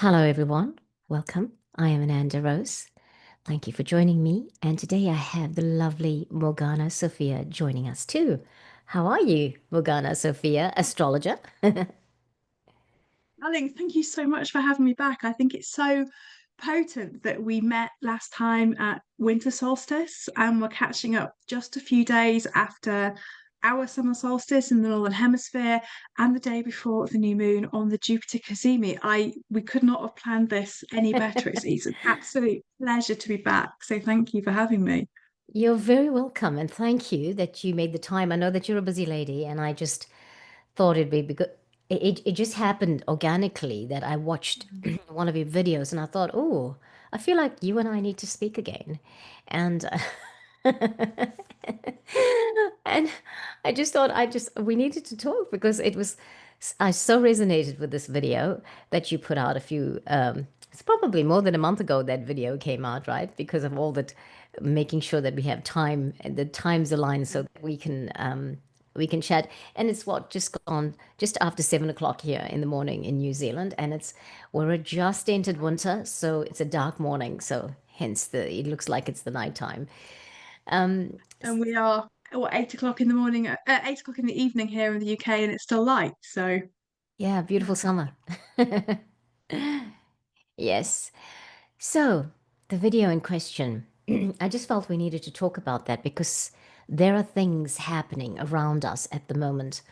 Hello, everyone. Welcome. I am Ananda Rose. Thank you for joining me. And today I have the lovely Morgana Sophia joining us too. How are you, Morgana Sophia, astrologer? Darling, thank you so much for having me back. I think it's so potent that we met last time at winter solstice and we're catching up just a few days after our summer solstice in the northern hemisphere and the day before the new moon on the Jupiter Cazimi. We could not have planned this any better. It's an absolute pleasure to be back. So thank you for having me. You're very welcome, and thank you that you made the time. I know that you're a busy lady, and I just thought it'd be because it just happened organically that I watched one of your videos, and I thought, oh, I feel like you and I need to speak again. And and I just thought we needed to talk because I so resonated with this video that you put out a few it's probably more than a month ago that video came out, right? Because of all that, making sure that we have time and the times align so that we can chat. And it's what, just gone just after 7 o'clock here in the morning in New Zealand, and we're just entered winter, so it's a dark morning, so hence it looks like it's the nighttime. And we are, what, 8 o'clock in the morning, 8 o'clock in the evening here in the UK, and it's still light. So, Yeah, beautiful yeah. summer. Yes. So, the video in question, I just felt we needed to talk about that because there are things happening around us at the moment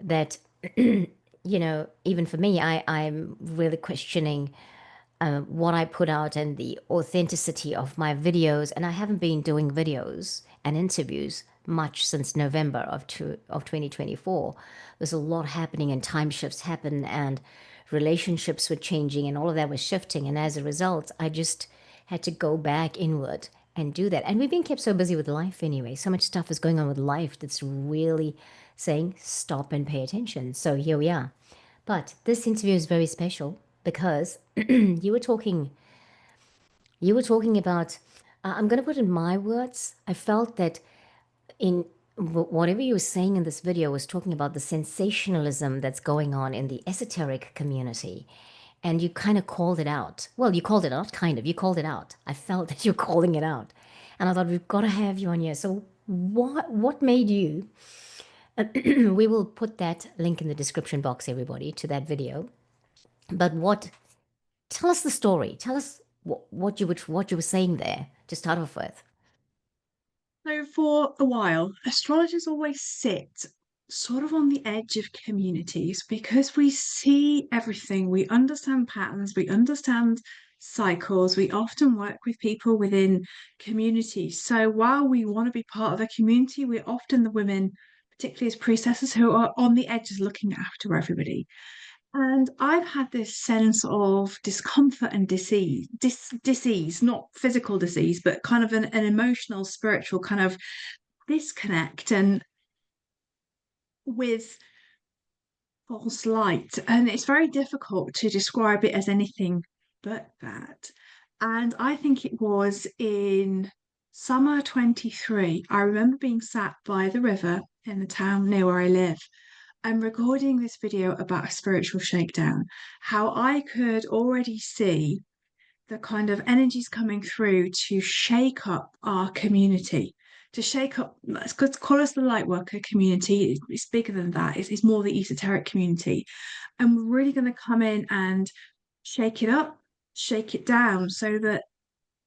that, even for me, I'm really questioning what I put out and the authenticity of my videos. And I haven't been doing videos and interviews much since November of 2024. There's a lot happening and time shifts happen and relationships were changing and all of that was shifting. And as a result, I just had to go back inward and do that. And we've been kept so busy with life anyway. So much stuff is going on with life that's really saying stop and pay attention. So here we are. But this interview is very special because you were talking about I'm going to put in my words. I felt that in whatever you were saying in this video was talking about the sensationalism that's going on in the esoteric community. And you kind of called it out. Well, you called it out, kind of. You called it out. I felt that you're calling it out. And I thought, we've got to have you on here. So what made you we will put that link in the description box, everybody, to that video. But tell us the story. Tell us what you were saying there to start off with. So for a while, astrologers always sit sort of on the edge of communities because we see everything, we understand patterns, we understand cycles, we often work with people within communities. So while we want to be part of a community, we're often the women, particularly as priestesses, who are on the edges looking after everybody. And I've had this sense of discomfort and disease, not physical disease, but kind of an emotional, spiritual kind of disconnect and with false light. And it's very difficult to describe it as anything but that. And I think it was in summer 23. I remember being sat by the river in the town near where I live. I'm recording this video about a spiritual shakedown, how I could already see the kind of energies coming through to shake up our community, to shake up, let's call us the Lightworker community. It's bigger than that, it's more the esoteric community. And we're really going to come in and shake it up, shake it down so that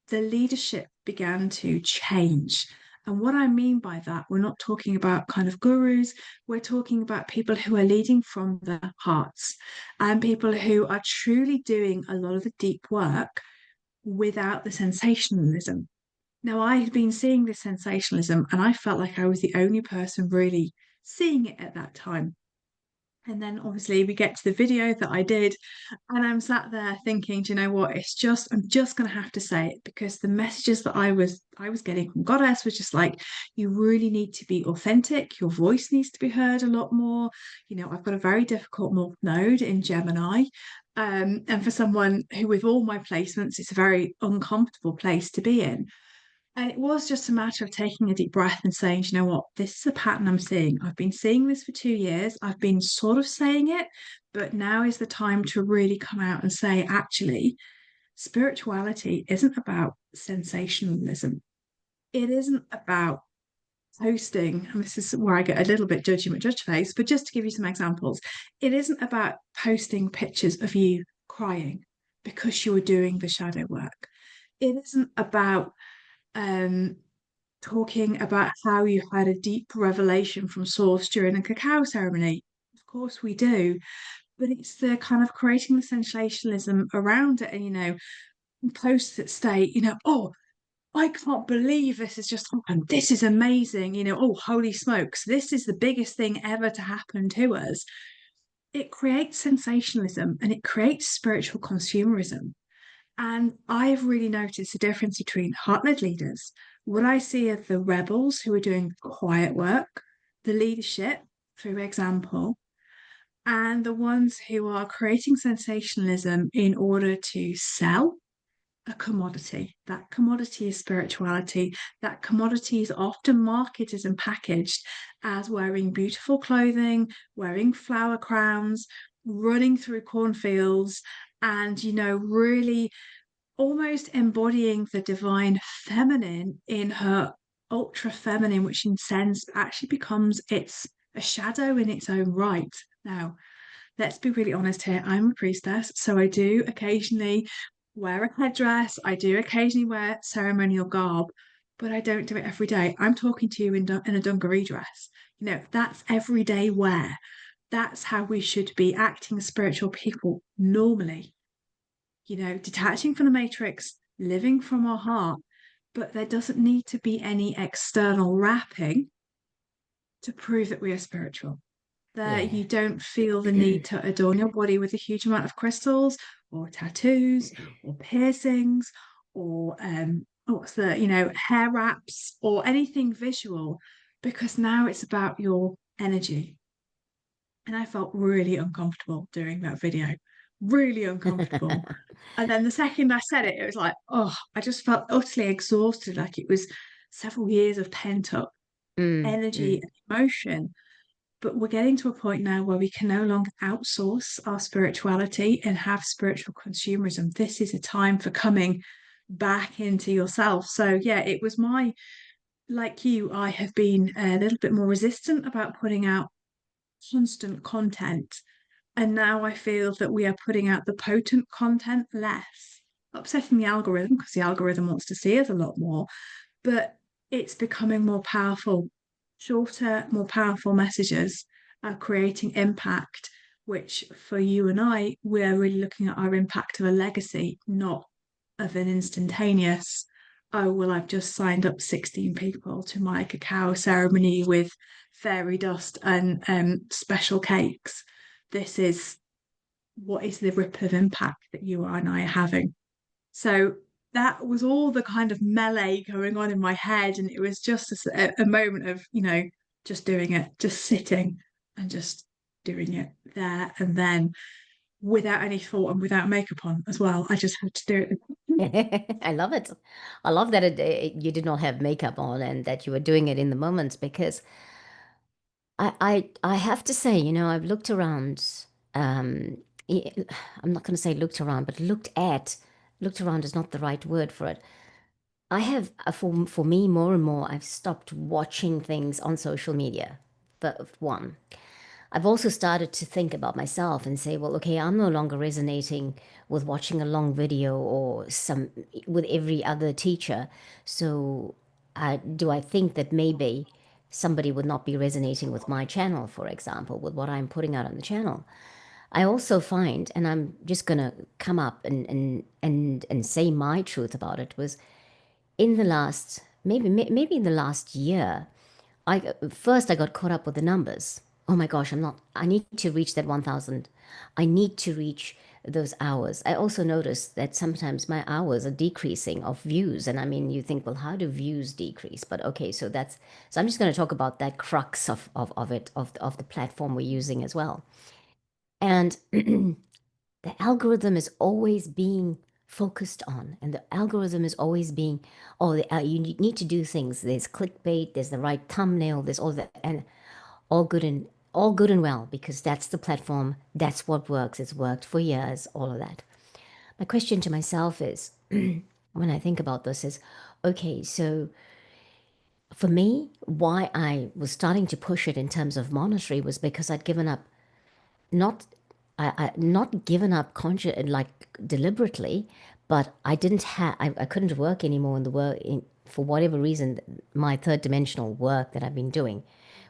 the leadership began to change. And what I mean by that, we're not talking about kind of gurus, we're talking about people who are leading from their hearts and people who are truly doing a lot of the deep work without the sensationalism. Now, I had been seeing this sensationalism and I felt like I was the only person really seeing it at that time. And then obviously we get to the video that I did, and I'm sat there thinking, do you know what? I'm just gonna have to say it because the messages that I was getting from Goddess was just like, you really need to be authentic, your voice needs to be heard a lot more. I've got a very difficult North Node in Gemini. And for someone who with all my placements, it's a very uncomfortable place to be in. And it was just a matter of taking a deep breath and saying, "Do you know what? This is a pattern I'm seeing. I've been seeing this for 2 years. I've been sort of saying it, But now is the time to really come out and say, actually, spirituality isn't about sensationalism. It isn't about posting, and this is where I get a little bit judgy judge face, but just to give you some examples, it isn't about posting pictures of you crying because you were doing the shadow work. It isn't about um, talking about how you had a deep revelation from source during a cacao ceremony. Of course we do, but it's the kind of creating the sensationalism around it, and posts that state, oh, I can't believe this has just happened. This is amazing. Oh, holy smokes, this is the biggest thing ever to happen to us. It creates sensationalism and it creates spiritual consumerism. And I've really noticed the difference between heart led leaders. What I see are the rebels who are doing quiet work, the leadership, for example, and the ones who are creating sensationalism in order to sell a commodity. That commodity is spirituality. That commodity is often marketed and packaged as wearing beautiful clothing, wearing flower crowns, running through cornfields, and, really almost embodying the divine feminine in her ultra feminine, which in sense actually becomes its a shadow in its own right. Now, let's be really honest here. I'm a priestess, so I do occasionally wear a headdress. I do occasionally wear ceremonial garb, but I don't do it every day. I'm talking to you in a dungaree dress. That's everyday wear. That's how we should be acting as spiritual people normally. Detaching from the matrix, living from our heart, but there doesn't need to be any external wrapping to prove that we are spiritual. That Yeah. you don't feel the need to adorn your body with a huge amount of crystals or tattoos or piercings or what's the hair wraps or anything visual, because now it's about your energy. And I felt really uncomfortable doing that video, really uncomfortable. And then the second I said it, it was like, oh, I just felt utterly exhausted, like it was several years of pent up Mm, energy mm. and emotion. But we're getting to a point now where we can no longer outsource our spirituality and have spiritual consumerism. This is a time for coming back into yourself. So, yeah, it was like you, I have been a little bit more resistant about putting out constant content. And now I feel that we are putting out the potent content less, upsetting the algorithm because the algorithm wants to see us a lot more, but it's becoming more powerful. Shorter, more powerful messages are creating impact, which for you and I, we're really looking at our impact of a legacy, not of an instantaneous, oh, well, I've just signed up 16 people to my cacao ceremony with fairy dust and special cakes. This is what is the ripple of impact that you and I are having. So that was all the kind of melee going on in my head. And it was just a moment of, just doing it, just sitting and just doing it there and then without any thought and without makeup on as well. I just had to do it. I love it. I love that you did not have makeup on and that you were doing it in the moment because I have to say, I've looked around. Um, i- I'm not going to say looked around, but looked around is not the right word for it. I have, for me, more and more, I've stopped watching things on social media. But one, I've also started to think about myself and say, well, okay, I'm no longer resonating with watching a long video or with every other teacher. So, do I think that maybe somebody would not be resonating with my channel, for example, with what I'm putting out on the channel? I also find, and I'm just gonna come up and say my truth about it, was in the last maybe in the last year, I got caught up with the numbers. Oh my gosh, I need to reach that 1,000. I need to reach those hours. I also noticed that sometimes my hours are decreasing of views. And I mean, you think, well, how do views decrease? But okay, so I'm just going to talk about that crux of it, of the platform we're using as well. And the algorithm is always being focused on, and the algorithm is always being, oh, you need to do things. There's clickbait, there's the right thumbnail, there's all that, and all good and all good and well because that's the platform, that's what works, it's worked for years, all of that. My question to myself is when I think about this is okay, so for me, why I was starting to push it in terms of monetary was because I'd given up, not not given up conscious like deliberately, but I didn't have I couldn't work anymore in the work for whatever reason. My third dimensional work that I've been doing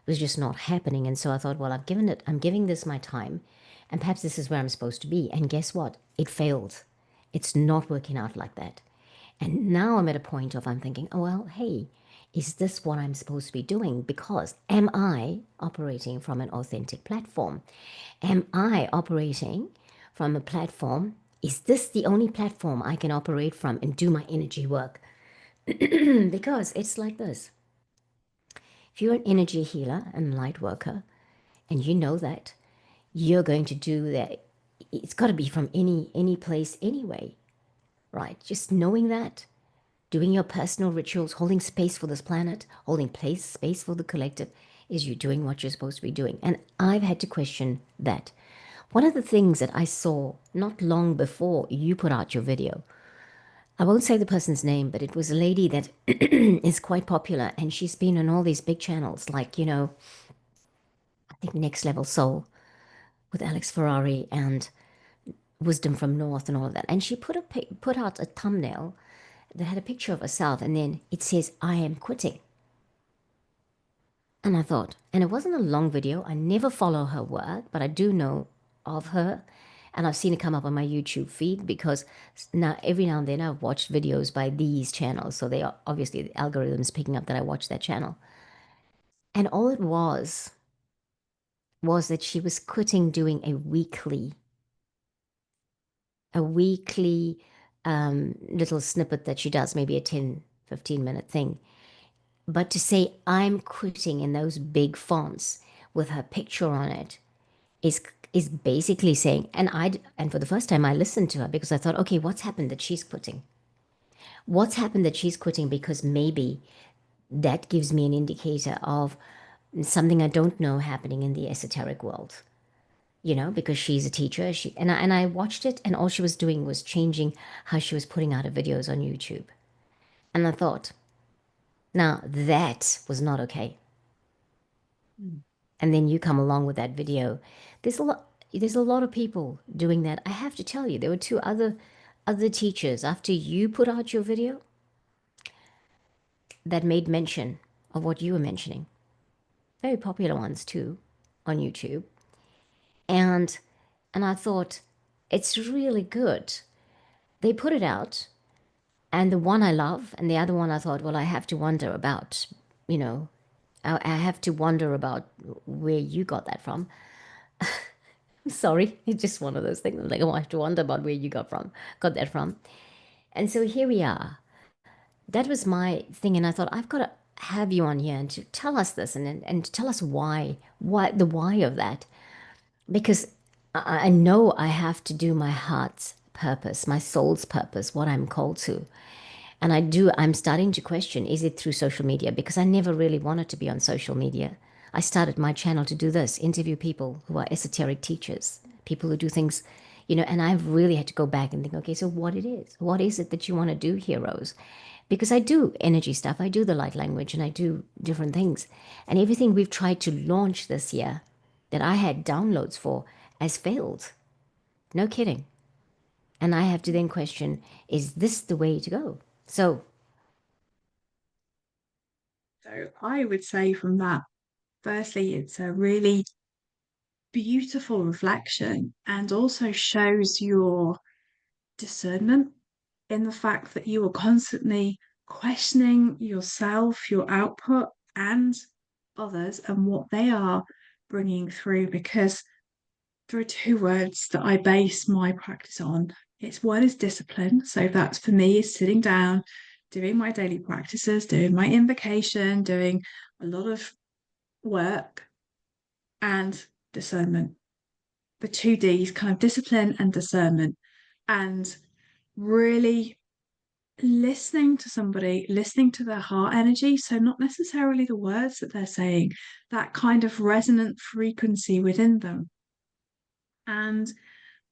was just not happening, and so I thought, well, I'm giving this my time, and perhaps this is where I'm supposed to be. And guess what? It failed. It's not working out like that. And now I'm at a point of I'm thinking, oh, well, hey, is this what I'm supposed to be doing? Because am I operating from an authentic platform? Am I operating from a platform? Is this the only platform I can operate from and do my energy work? Because it's like this. If you're an energy healer and light worker, and you know that, you're going to do that. It's got to be from any place anyway, right? Just knowing that, doing your personal rituals, holding space for this planet, holding space for the collective, is you doing what you're supposed to be doing. And I've had to question that. One of the things that I saw not long before you put out your video, I won't say the person's name, but it was a lady that is quite popular and she's been on all these big channels like, I think Next Level Soul with Alex Ferrari and Wisdom from North and all of that. And she put out a thumbnail that had a picture of herself and then it says, I am quitting. And I thought, and it wasn't a long video. I never follow her work, but I do know of her. And I've seen it come up on my YouTube feed because now every now and then I've watched videos by these channels. So they are obviously the algorithm's picking up that I watch that channel. And all it was that she was quitting doing a weekly little snippet that she does, maybe a 10-15 minute thing. But to say I'm quitting in those big fonts with her picture on it is is basically saying, and for the first time I listened to her because I thought, okay, what's happened that she's quitting? What's happened that she's quitting? Because maybe that gives me an indicator of something I don't know happening in the esoteric world. Because she's a teacher. And I watched it, and all she was doing was changing how she was putting out her videos on YouTube. And I thought, now that was not okay. Mm. And then you come along with that video. There's a lot of people doing that. I have to tell you, there were two other teachers after you put out your video that made mention of what you were mentioning. Very popular ones too on YouTube. And and I thought it's really good. They put it out, and the one I love and the other one I thought, well, I have to wonder about, you know, I have to wonder about where you got that from. Sorry, it's just one of those things. Like, I have to wonder about where you got that from. And so here we are. That was my thing, and I thought I've got to have you on here and to tell us this and to tell us why of that, because I know I have to do my heart's purpose, my soul's purpose, what I'm called to. And I'm starting to question, is it through social media? Because I never really wanted to be on social media. I started my channel to do this, interview people who are esoteric teachers, people who do things, and I've really had to go back and think, okay, so what is it that you want to do, heroes? Because I do energy stuff, I do the light language, and I do different things. And everything we've tried to launch this year that I had downloads for has failed. No kidding. And I have to then question, is this the way to go? So So I would say from that, firstly, it's a really beautiful reflection and also shows your discernment in the fact that you are constantly questioning yourself, your output, and others and what they are bringing through. Because there are two words that I base my practice on. One is discipline. So that's for me is sitting down, doing my daily practices, doing my invocation, doing a lot of work, and discernment. The two D's, kind of discipline and discernment. And really listening to somebody, listening to their heart energy. So, not necessarily the words that they're saying, that kind of resonant frequency within them. And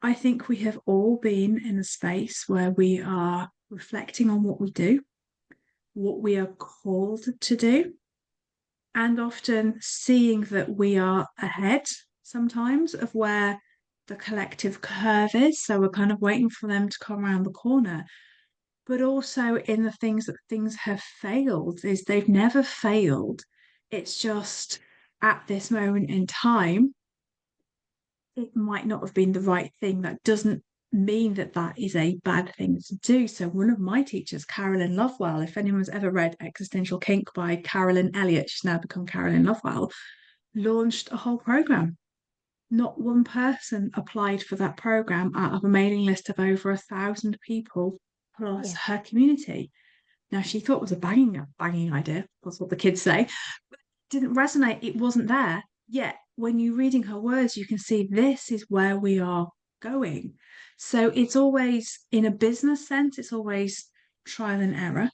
I think we have all been in a space where we are reflecting on what we do, what we are called to do, and often seeing that we are ahead sometimes of where the collective curve is. So we're kind of waiting for them to come around the corner. But also in the things that things have failed, is they've never failed. It's just at this moment in time, it might not have been the right thing. That doesn't mean that that is a bad thing to do. So one of my teachers, Carolyn Lovewell, if anyone's ever read Existential Kink by Carolyn Elliott, she's now become Carolyn Lovewell, launched a whole program. Not one person applied for that program out of a mailing list of over 1,000 people plus Yeah. her community. Now she thought it was a banging idea, that's what the kids say, but it didn't resonate, it wasn't there. Yet when you're reading her words, you can see this is where we are going. So it's always, in a business sense, it's always trial and error.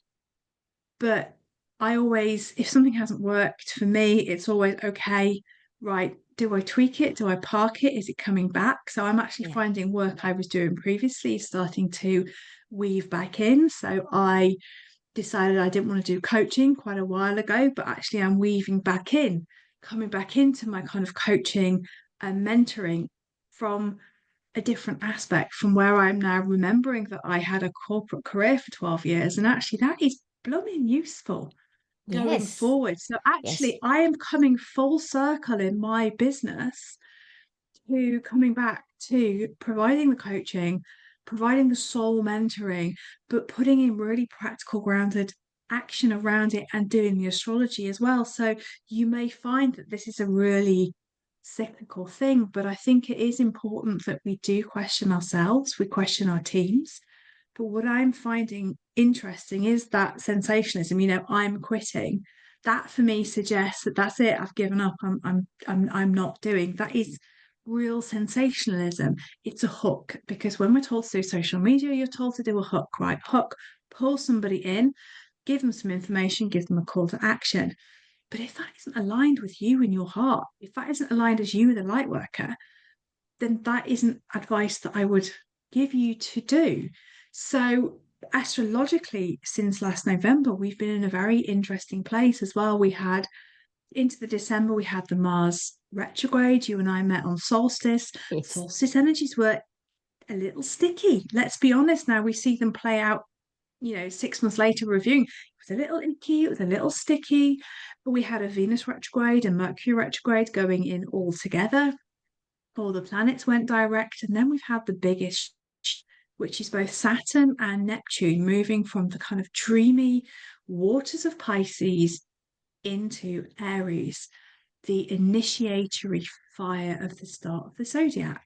But I always, if something hasn't worked for me, it's always okay, right? Do I tweak it? Do I park it? Is it coming back? So I'm actually Yeah. finding work I was doing previously starting to weave back in. So I decided I didn't want to do coaching quite a while ago, but actually I'm weaving back in, coming back into my kind of coaching and mentoring from a different aspect, from where I'm now remembering that I had a corporate career for 12 years. And actually, that is blooming useful going Yes. forward. So, Yes. actually, I am coming full circle in my business to coming back to providing the coaching, providing the soul mentoring, but putting in really practical, grounded action around it and doing the astrology as well. So you may find that this is a really cyclical thing, but I think it is important that we do question ourselves, we question our teams. But what I'm finding interesting is that sensationalism, I'm quitting. That for me suggests that that's it, I've given up, I'm not doing. That is real sensationalism. It's a hook, because when we're told to do social media, you're told to do a hook, right? Hook, pull somebody in, give them some information, give them a call to action. But if that isn't aligned with you and your heart, if that isn't aligned as you, the light worker, then that isn't advice that I would give you to do. So, astrologically, since last November, we've been in a very interesting place as well. We had into the December, we had the Mars retrograde. You and I met on solstice. Yes. Solstice energies were a little sticky. Let's be honest now, we see them play out, 6 months later reviewing. It was a little icky, it was a little sticky, but we had a Venus retrograde and Mercury retrograde going in all together. All the planets went direct, and then we've had the biggest, which is both Saturn and Neptune moving from the kind of dreamy waters of Pisces into Aries, the initiatory fire of the start of the zodiac.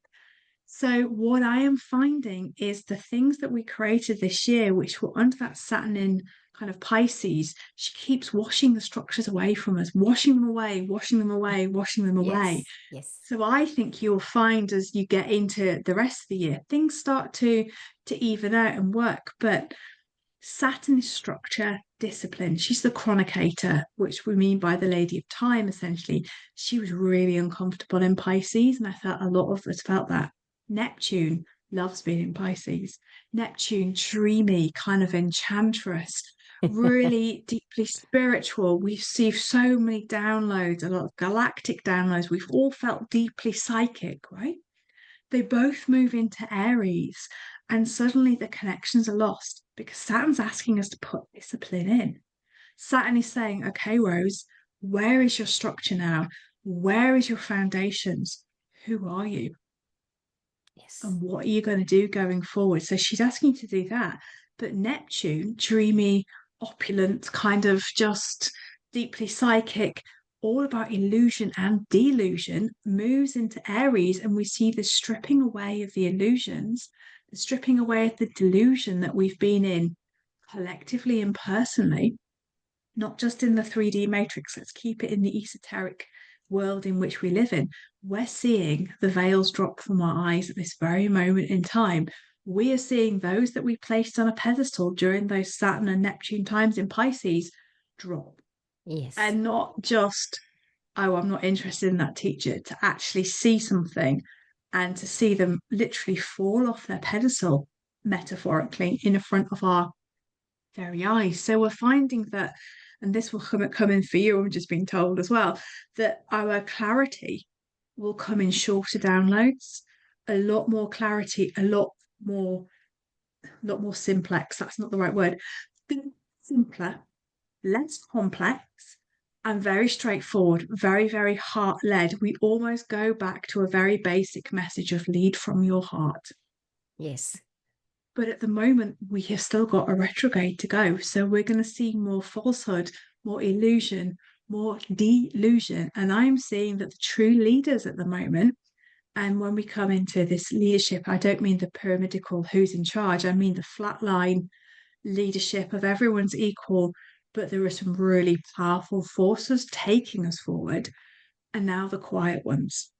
So, what I am finding is the things that we created this year, which were under that Saturn in kind of Pisces, she keeps washing the structures away from us, washing them away, washing them away, washing them away. Yes. Yes. So I think you'll find as you get into the rest of the year, things start to even out and work. But Saturn's structure, discipline. She's the chronicator, which we mean by the Lady of Time, essentially. She was really uncomfortable in Pisces, and I felt a lot of us felt that. Neptune loves being in Pisces. Neptune, dreamy, kind of enchantress, really deeply spiritual. We've received so many downloads, a lot of galactic downloads. We've all felt deeply psychic, right? They both move into Aries, and suddenly the connections are lost because Saturn's asking us to put discipline in. Saturn is saying, okay, Rose, where is your structure now? Where is your foundations? Who are you? Yes. And what are you going to do going forward? So she's asking you to do that. But Neptune, dreamy, opulent, kind of just deeply psychic, all about illusion and delusion, moves into Aries, and we see the stripping away of the illusions, the stripping away of the delusion that we've been in collectively and personally, not just in the 3D matrix. Let's keep it in the esoteric world in which we live in. We're seeing the veils drop from our eyes at this very moment in time. we are seeing those that we placed on a pedestal during those Saturn and Neptune times in Pisces drop. Yes. And not just, oh, I'm not interested in that teacher, to actually see something and to see them literally fall off their pedestal, metaphorically, in front of our very eyes. So we're finding that, and this will come in for you, I'm just being told as well, that our clarity will come in shorter downloads, a lot more clarity, more, lot more simplex. That's not the right word. Simpler, less complex, and very straightforward, very, very heart led. We almost go back to a very basic message of lead from your heart. Yes. But at the moment, we have still got a retrograde to go. So we're going to see more falsehood, more illusion, more delusion. And I'm seeing that the true leaders at the moment, and when we come into this leadership, I don't mean the pyramidical who's in charge, I mean the flatline leadership of everyone's equal, but there are some really powerful forces taking us forward. And now the quiet ones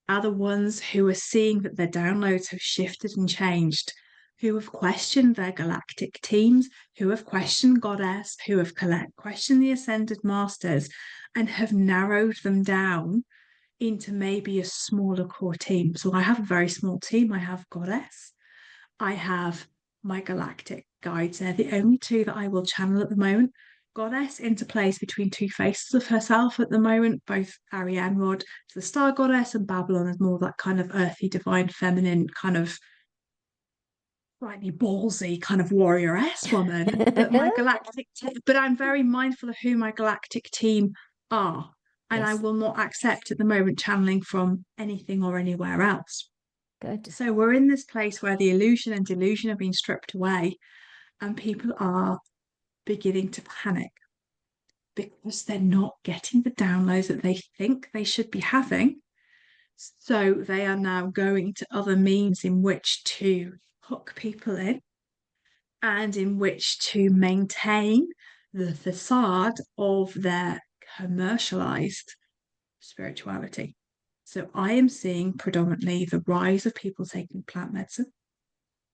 are the ones who are seeing that their downloads have shifted and changed, who have questioned their galactic teams, who have questioned Goddess, who have questioned the Ascended Masters, and have narrowed them down into maybe a smaller core team. So I have a very small team. I have Goddess, I have my galactic guides. They're the only two that I will channel at the moment. Goddess interplays between two faces of herself at the moment, both Ariane Rod to the Star Goddess and Babylon is more that kind of earthy, divine, feminine, kind of slightly ballsy kind of warrioress woman. But my but I'm very mindful of who my galactic team are. And I Yes. will not accept at the moment channeling from anything or anywhere else. Good. So we're in this place where the illusion and delusion have been stripped away, and people are beginning to panic because they're not getting the downloads that they think they should be having. So they are now going to other means in which to hook people in and in which to maintain the facade of their commercialized spirituality. So I am seeing predominantly the rise of people taking plant medicine.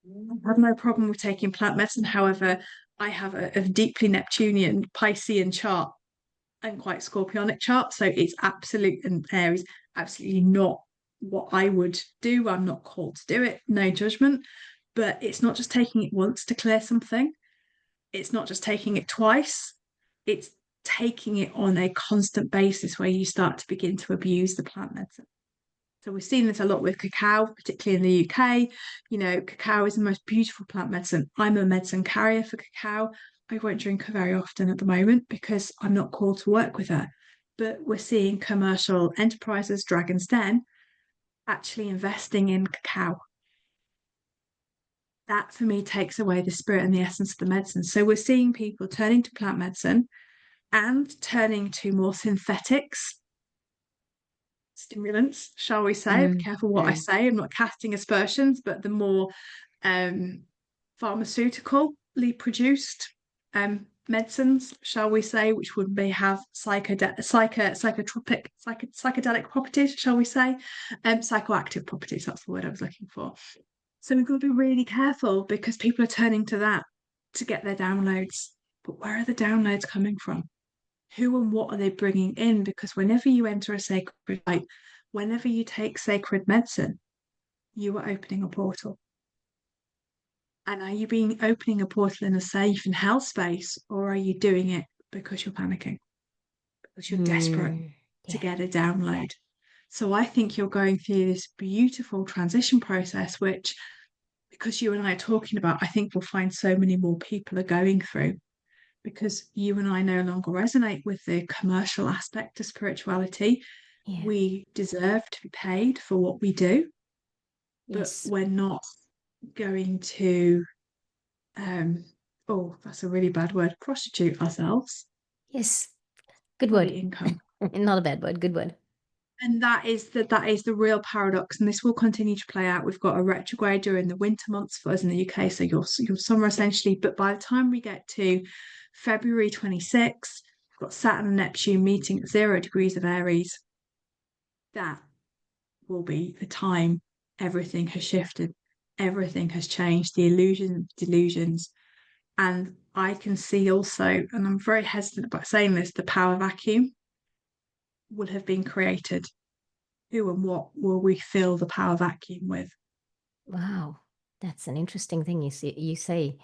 I have no problem with taking plant medicine. However, I have a deeply Neptunian Piscean chart and quite Scorpionic chart. So it's absolute, and Aries, absolutely not what I would do. I'm not called to do it, no judgment. But it's not just taking it once to clear something, it's not just taking it twice, it's taking it on a constant basis where you start to begin to abuse the plant medicine. So we've seen this a lot with cacao, particularly in the UK. You know, cacao is the most beautiful plant medicine. I'm a medicine carrier for cacao. I won't drink her very often at the moment because I'm not called to work with her. But we're seeing commercial enterprises, Dragon's Den, actually investing in cacao. That for me takes away the spirit and the essence of the medicine. So we're seeing people turning to plant medicine and turning to more synthetics, stimulants, shall we say? Be careful what I say. I'm not casting aspersions, but the more pharmaceutically produced medicines, shall we say, which would may have psychedelic properties, shall we say, psychoactive properties. That's the word I was looking for. So we've got to be really careful because people are turning to that to get their downloads. But where are the downloads coming from? Who and what are they bringing in? Because whenever you enter a sacred site, whenever you take sacred medicine, you are opening a portal. And are you opening a portal in a safe and health space, or are you doing it because you're panicking, because you're desperate to Yeah. get a download? So I think you're going through this beautiful transition process, which, because you and I are talking about, I think we'll find so many more people are going through, because you and I no longer resonate with the commercial aspect of spirituality. Yeah. We deserve to be paid for what we do, but Yes. we're not going to oh, that's a really bad word, prostitute ourselves Yes. Good for the word. income. Not a bad word. Good word. And that is the real paradox, and this will continue to play out. We've got a retrograde during the winter months for us in the UK, so your summer essentially. But by the time we get to February 26th, we've got Saturn and Neptune meeting at 0 degrees of Aries. That will be the time everything has shifted. everything has changed, the illusion, delusions. And I can see also, and I'm very hesitant about saying this, the power vacuum will have been created. Who and what will we fill the power vacuum with? Wow, that's an interesting thing you say.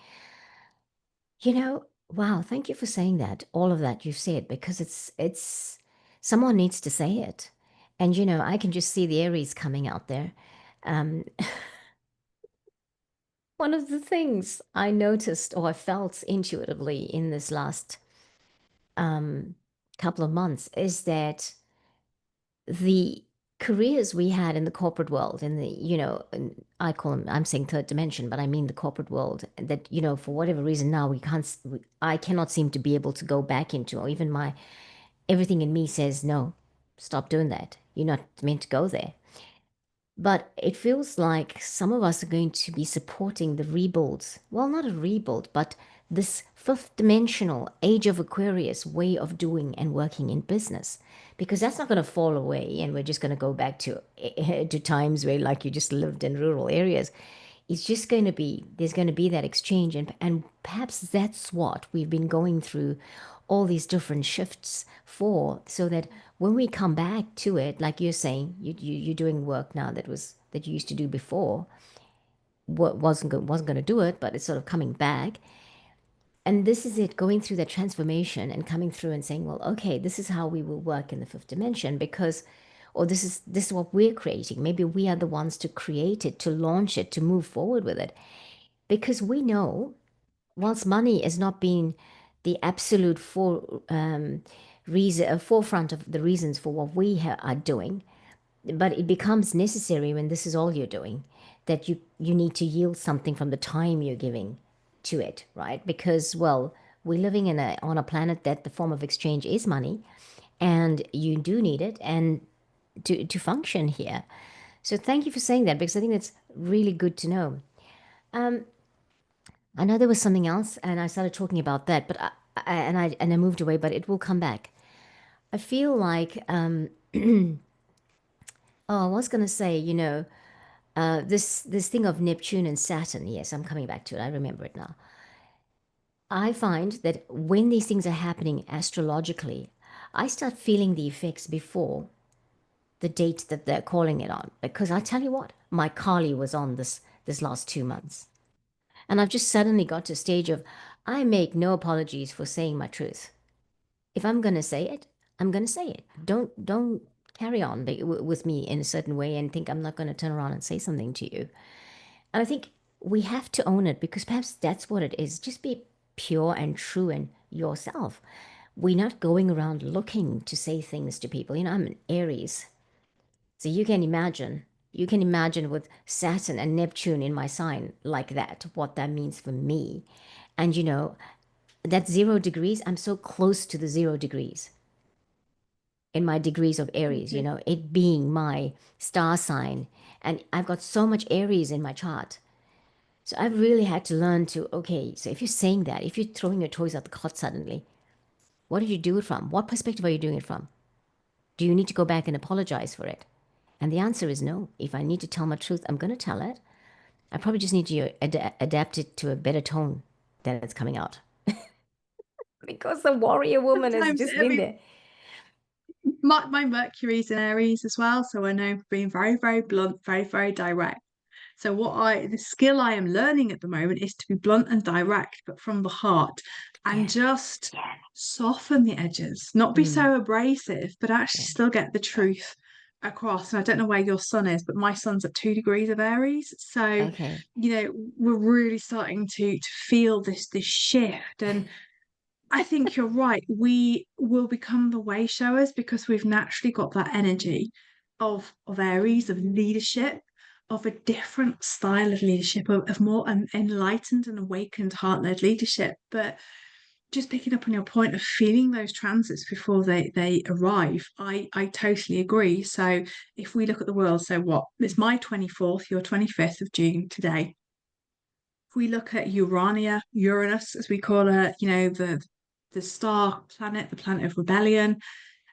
Wow, thank you for saying that. All of that you said, because it's someone needs to say it. And I can just see the Aries coming out there. Um, one of the things I noticed or I felt intuitively in this last um, couple of months is that the careers we had in the corporate world, in the, and I call them, I'm saying third dimension, but I mean the corporate world, that, for whatever reason now I cannot seem to be able to go back into, or even everything in me says, no, stop doing that. You're not meant to go there. But it feels like some of us are going to be supporting the rebuilds. Well, not a rebuild, but this fifth dimensional age of Aquarius way of doing and working in business. Because that's not going to fall away and we're just going to go back to times where like you just lived in rural areas. It's just going to be, there's going to be that exchange. And perhaps that's what we've been going through all these different shifts for, so that when we come back to it, like you're saying, you're doing work now that you used to do before, what wasn't going to do it, but it's sort of coming back. And this is it, going through that transformation and coming through and saying, well, okay, this is how we will work in the fifth dimension, because, or this is what we're creating. Maybe we are the ones to create it, to launch it, to move forward with it, because we know, whilst money has not been the absolute forefront of the reasons for what we are doing, but it becomes necessary when this is all you're doing, that you need to yield something from the time you're giving to it, right? Because, well, we're living on a planet that the form of exchange is money, and you do need it and to function here. So thank you for saying that, because I think that's really good to know. I know there was something else, and I started talking about that, but I moved away, but it will come back. I feel like oh, I was gonna say, this thing of Neptune and Saturn. Yes, I'm coming back to it. I remember it now. I find that when these things are happening astrologically, I start feeling the effects before the date that they're calling it on. Because I tell you what, my Kali was on this last 2 months. And I've just suddenly got to a stage of, I make no apologies for saying my truth. If I'm going to say it, I'm going to say it. Don't carry on with me in a certain way and think I'm not going to turn around and say something to you. And I think we have to own it, because perhaps that's what it is. Just be pure and true in yourself. We're not going around looking to say things to people. I'm an Aries. So you can imagine with Saturn and Neptune in my sign like that, what that means for me. And that 0 degrees, I'm so close to the 0 degrees in my degrees of Aries, Okay. it being my star sign. And I've got so much Aries in my chart. So I've really had to learn to, okay, so if you're saying that, if you're throwing your toys out the cot suddenly, what did you do it from? What perspective are you doing it from? Do you need to go back and apologize for it? And the answer is no. If I need to tell my truth, I'm going to tell it. I probably just need to adapt it to a better tone that it's coming out. Because the warrior woman has Sometimes, just I been mean, there. my Mercury's in Aries as well, so I know being very, very blunt, very, very direct. So the skill I am learning at the moment is to be blunt and direct, but from the heart, and Yeah. just soften the edges, not be Mm, so abrasive, but actually yeah. still get the truth across. And I don't know where your sun is, but my sun's at 2 degrees of Aries. So, Okay. we're really starting to feel this shift. And I think you're right. We will become the way showers because we've naturally got that energy of Aries, of leadership, of a different style of leadership, of more enlightened and awakened heart-led leadership. But just picking up on your point of feeling those transits before they arrive, I totally agree. So if we look at the world, so what? It's my 24th, your 25th of June today. If we look at Urania, Uranus, as we call her, the star planet, the planet of rebellion,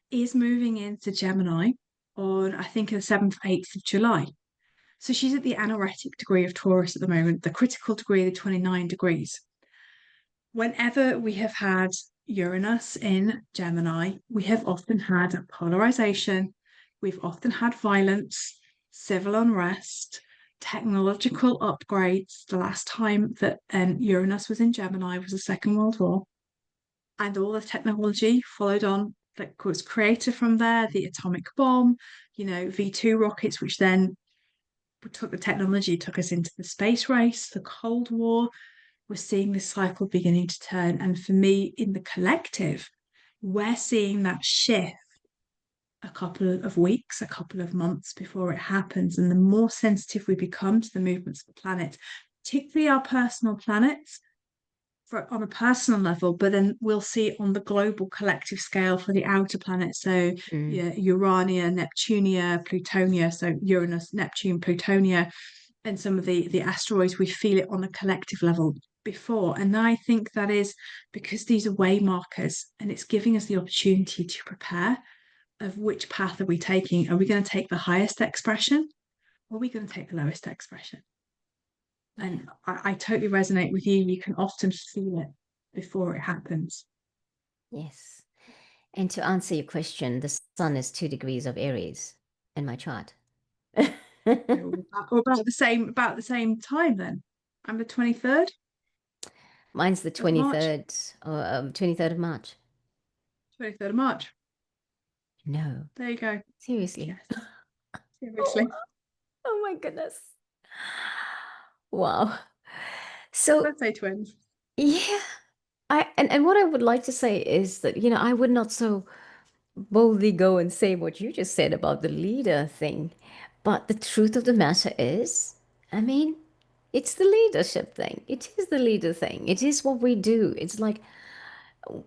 is moving into Gemini on, I think, the 7th, 8th of July. So she's at the anoretic degree of Taurus at the moment, the critical degree, the 29 degrees. Whenever we have had Uranus in Gemini, we have often had polarization, we've often had violence, civil unrest, technological upgrades. The last time that Uranus was in Gemini was the Second World War, and all the technology followed on that was created from there, the atomic bomb, V2 rockets, which then took the technology, took us into the space race, the Cold War. We're seeing this cycle beginning to turn. And for me, in the collective, we're seeing that shift a couple of weeks, a couple of months before it happens. And the more sensitive we become to the movements of the planet, particularly our personal planets, on a personal level, but then we'll see it on the global collective scale for the outer planets. So yeah, Urania, Neptunia, Plutonia, so Uranus, Neptune, Plutonia, and some of the asteroids, we feel it on a collective level before. And I think that is because these are way markers, and it's giving us the opportunity to prepare of which path are we taking. Are we going to take the highest expression, or are we going to take the lowest expression? And I totally resonate with you. You can often feel it before it happens. Yes. And to answer your question, the sun is 2 degrees of Aries in my chart. Or about the same time then. I'm the 23rd Mine's the of March. 23rd, or 23rd of March. 23rd of March. No, There you go. seriously. Yes. Oh, Seriously. oh my goodness. Wow. So, Let's say twins. yeah, and what I would like to say is that, I would not so boldly go and say what you just said about the leader thing. But the truth of the matter is, I mean, it's the leadership thing. It is the leader thing. It is what we do. It's like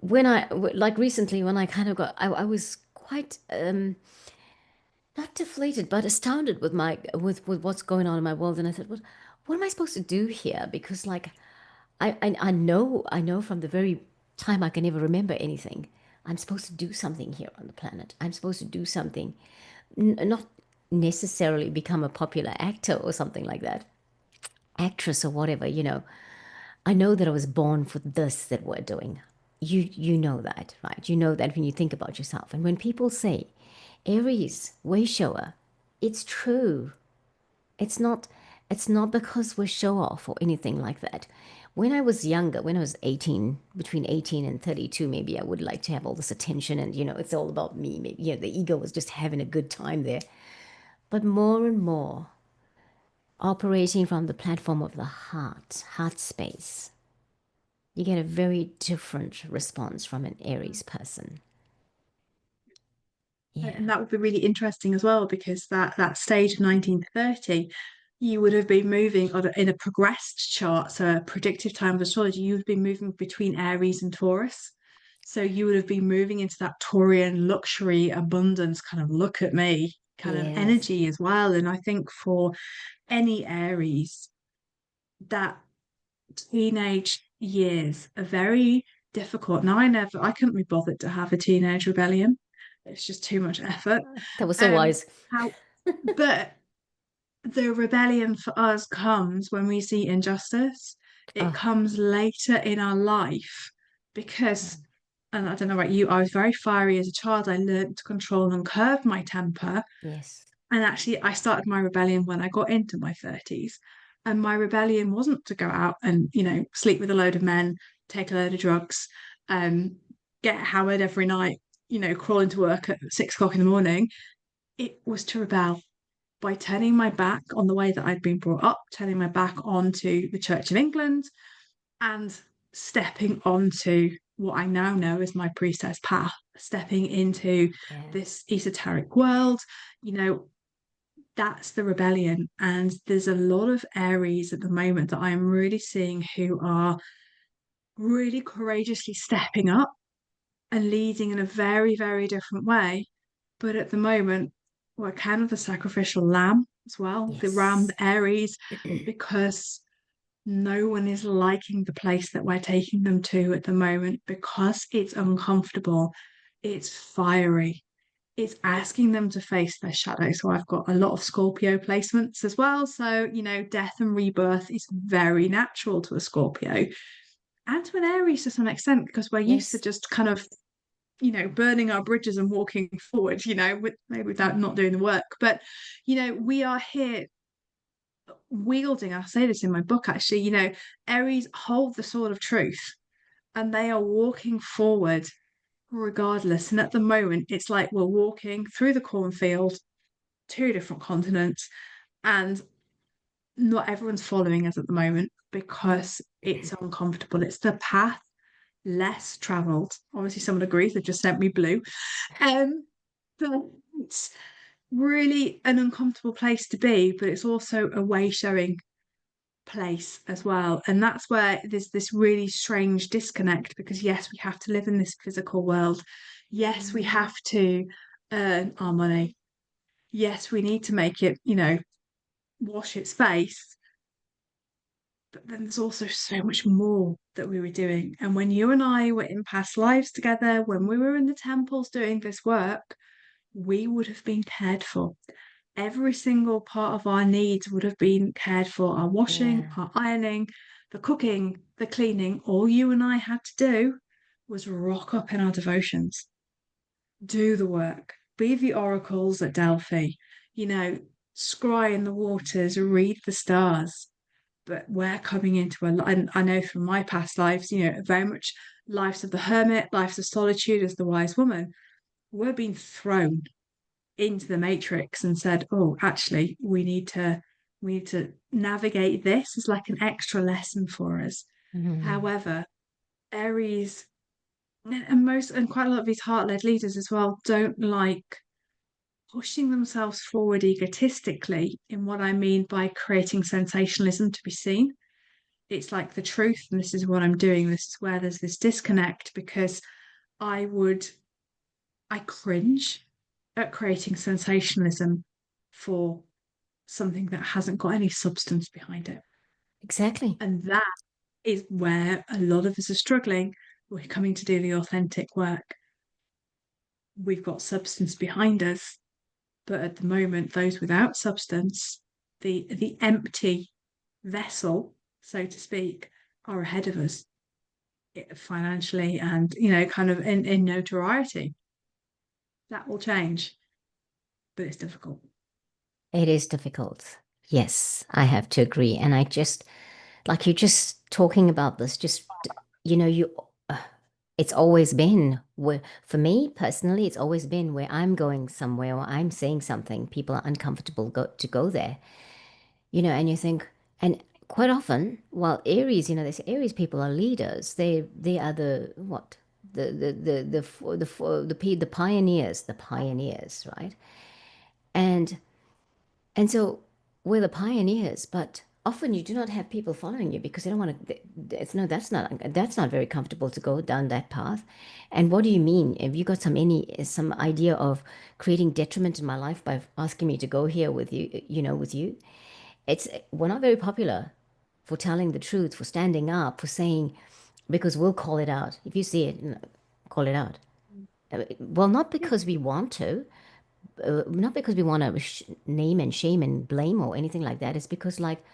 like recently when I kind of I was quite not deflated but astounded with with what's going on in my world, and I thought, what am I supposed to do here? Because like I know from the very time I can ever remember anything, I'm supposed to do something here on the planet. I'm supposed to do something, not necessarily become a popular actor or something like that, actress or whatever. I know that I was born for this that we're doing. You know that, right? You know that when you think about yourself. And when people say Aries, way shower, it's true. It's not it's not because we're show off or anything like that. When I was younger, when I was 18, between 18 and 32, maybe I would like to have all this attention and it's all about me. Maybe, the ego was just having a good time there. But more and more, operating from the platform of the heart space, you get a very different response from an Aries person. And Yeah. that would be really interesting as well, because that stage of 1930, you would have been moving in a progressed chart, so a predictive time of astrology, you would have been moving between Aries and Taurus. So you would have been moving into that Taurian luxury, abundance, kind of look at me kind of Yes. energy as well. And I think for any Aries, that teenage years are very difficult. Now I couldn't be bothered to have a teenage rebellion. It's just too much effort. That was so Um, wise. how but the rebellion for us comes when we see injustice. It Oh, comes later in our life because, and I don't know about you, I was very fiery as a child. I learned to control and curb my temper. yes. And actually, I started my rebellion when I got into my 30s. And my rebellion wasn't to go out and, sleep with a load of men, take a load of drugs, um, get hammered every night, crawl into work at 6 o'clock in the morning. It was to rebel by turning my back on the way that I'd been brought up, turning my back onto the Church of England, and stepping onto what I now know as my priestess path, stepping into Yeah. this esoteric world. You know, that's the rebellion. And there's a lot of Aries at the moment that I'm really seeing who are really courageously stepping up and leading in a very, very different way. But at the moment, we're kind of the sacrificial lamb as well, the ram, Yes. the Aries, because no one is liking the place that we're taking them to at the moment because it's uncomfortable, it's fiery, it's asking them to face their shadow. So I've got a lot of Scorpio placements as well. So, death and rebirth is very natural to a Scorpio and to an Aries to some extent, because we're used to Yes. just kind of, burning our bridges and walking forward, maybe without not doing the work. But, we are here wielding, I say this in my book actually, Aries hold the sword of truth and they are walking forward regardless. And at the moment, it's like we're walking through the cornfield, two different continents, and not everyone's following us at the moment because it's uncomfortable. It's the path less traveled. Obviously, someone agrees. They just sent me blue. Um, but it's really an uncomfortable place to be, but it's also a way showing place as well. And that's where there's this really strange disconnect because, yes, we have to live in this physical world. Yes, we have to earn our money. Yes, we need to make it, wash its face. But then there's also so much more that we were doing. And when you and I were in past lives together, when we were in the temples doing this work, we would have been cared for. Every single part of our needs would have been cared for, our washing, Yeah. our ironing, the cooking, the cleaning. All you and I had to do was rock up in our devotions, do the work, be the oracles at Delphi, you know, scry in the waters, read the stars. But we're coming into I know from my past lives, very much lives of the hermit, lives of solitude as the wise woman. We're being thrown into the matrix and said, oh, actually, we need to navigate this as like an extra lesson for us. Mhm. However, Aries and quite a lot of these heart-led leaders as well don't like pushing themselves forward egotistically in what I mean by creating sensationalism to be seen. It's like the truth, and this is what I'm doing. This is where there's this disconnect because I would I cringe at creating sensationalism for something that hasn't got any substance behind it. Exactly. And that is where a lot of us are struggling. We're coming to do the authentic work. We've got substance behind us, but at the moment, those without substance, the empty vessel, so to speak, are ahead of us financially and kind of in notoriety. That will change, but it's difficult. It is difficult. Yes, I have to agree. And I just, like you just talking about this, just, you, uh, it's always been where, for me personally, it's always been where I'm going somewhere or I'm saying something, people are uncomfortable to go there, and you think, and quite often, well, Aries, they say Aries people are leaders. They are the what? The pioneers, right? And And so we're the pioneers, but often you do not have people following you because they don't want to. It's no, that's not very comfortable to go down that path. And what do you mean? Have you got some idea of creating detriment in my life by asking me to go here with you? With you, we're not very popular for telling the truth, for standing up, for saying because we'll call it out if you see it, call it out. Well, not Yeah. because we want to, not because we want to name and shame and blame or anything like that. It's because like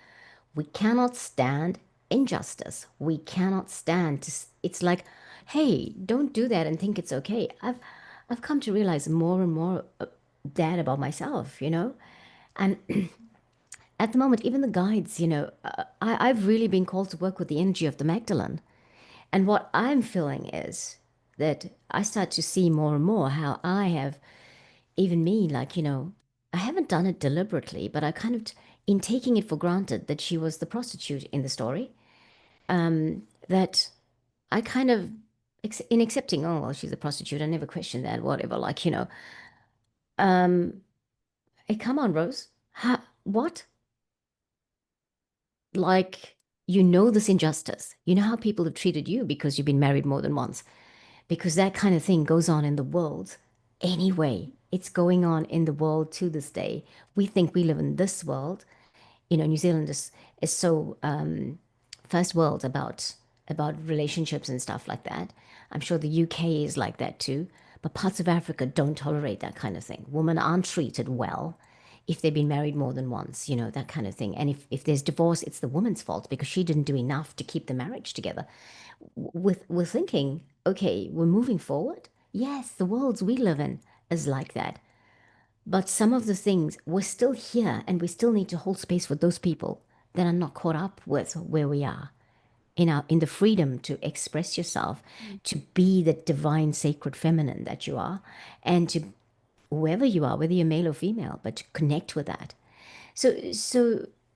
we cannot stand injustice. We cannot stand to. It's like, hey, don't do that and think it's okay. I've come to realize more and more that about myself, and at the moment, even the guides, I've really been called to work with the energy of the Magdalene. And what I'm feeling is that I start to see more and more how I have even me, like, I haven't done it deliberately, but I kind of, in taking it for granted that she was the prostitute in the story, that I kind of, in accepting, oh, well, she's a prostitute, I never questioned that, whatever, like, hey, come on, Rose. What? Like, this injustice. You know how people have treated you because you've been married more than once. Because that kind of thing goes on in the world anyway. It's going on in the world to this day. We think we live in this world. New Zealand is so first world about relationships and stuff like that. I'm sure the UK is like that too. But parts of Africa don't tolerate that kind of thing. Women aren't treated well if they've been married more than once, you know, that kind of thing. And if there's divorce, it's the woman's fault because she didn't do enough to keep the marriage together. We're thinking, okay, we're moving forward. Yes, the worlds we live in is like that. But some of the things, we're still here and we still need to hold space for those people that are not caught up with where we are in the freedom to express yourself, to be the divine sacred feminine that you are, and to whoever you are, whether you're male or female, but to connect with that. So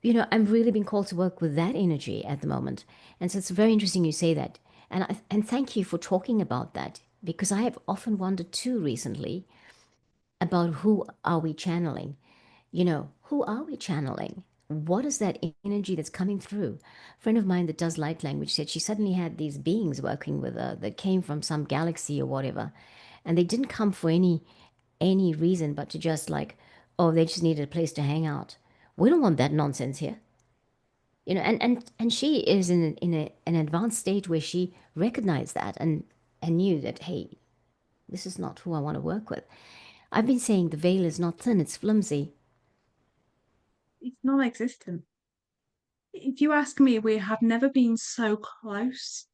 you know, I'm really being called to work with that energy at the moment, and so it's very interesting you say that, and thank you for talking about that because I have often wondered too recently about who are we channeling. You know, who are we channeling? What is that energy that's coming through? A friend of mine that does light language said she suddenly had these beings working with her that came from some galaxy or whatever, and they didn't come for any reason but to just like, oh, they just needed a place to hang out. We don't want that nonsense here. You know, and she is an advanced state where she recognized that and knew that, hey, this is not who I want to work with. I've been saying the veil is not thin, it's flimsy. It's non-existent. If you ask me, we have never been so close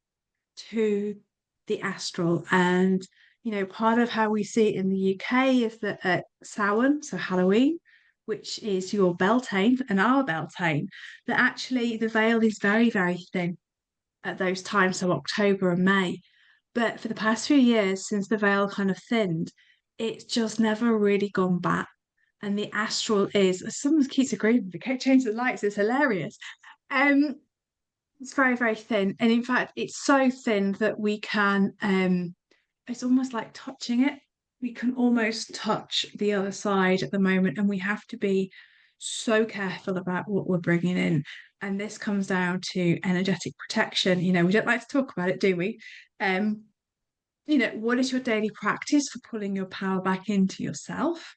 to the astral. And, part of how we see it in the UK is that at Samhain, so Halloween, which is your Beltane and our Beltane, that actually the veil is very, very thin at those times, so October and May. But for the past few years, since the veil kind of thinned, it's just never really gone back. And the astral is, someone keeps agreeing, they keep changing the lights, it's hilarious. Um, it's very, very thin. And in fact, it's so thin that we can, it's almost like touching it. We can almost touch the other side at the moment, and we have to be so careful about what we're bringing in. And this comes down to energetic protection. We don't like to talk about it, do we? Um, what is your daily practice for pulling your power back into yourself?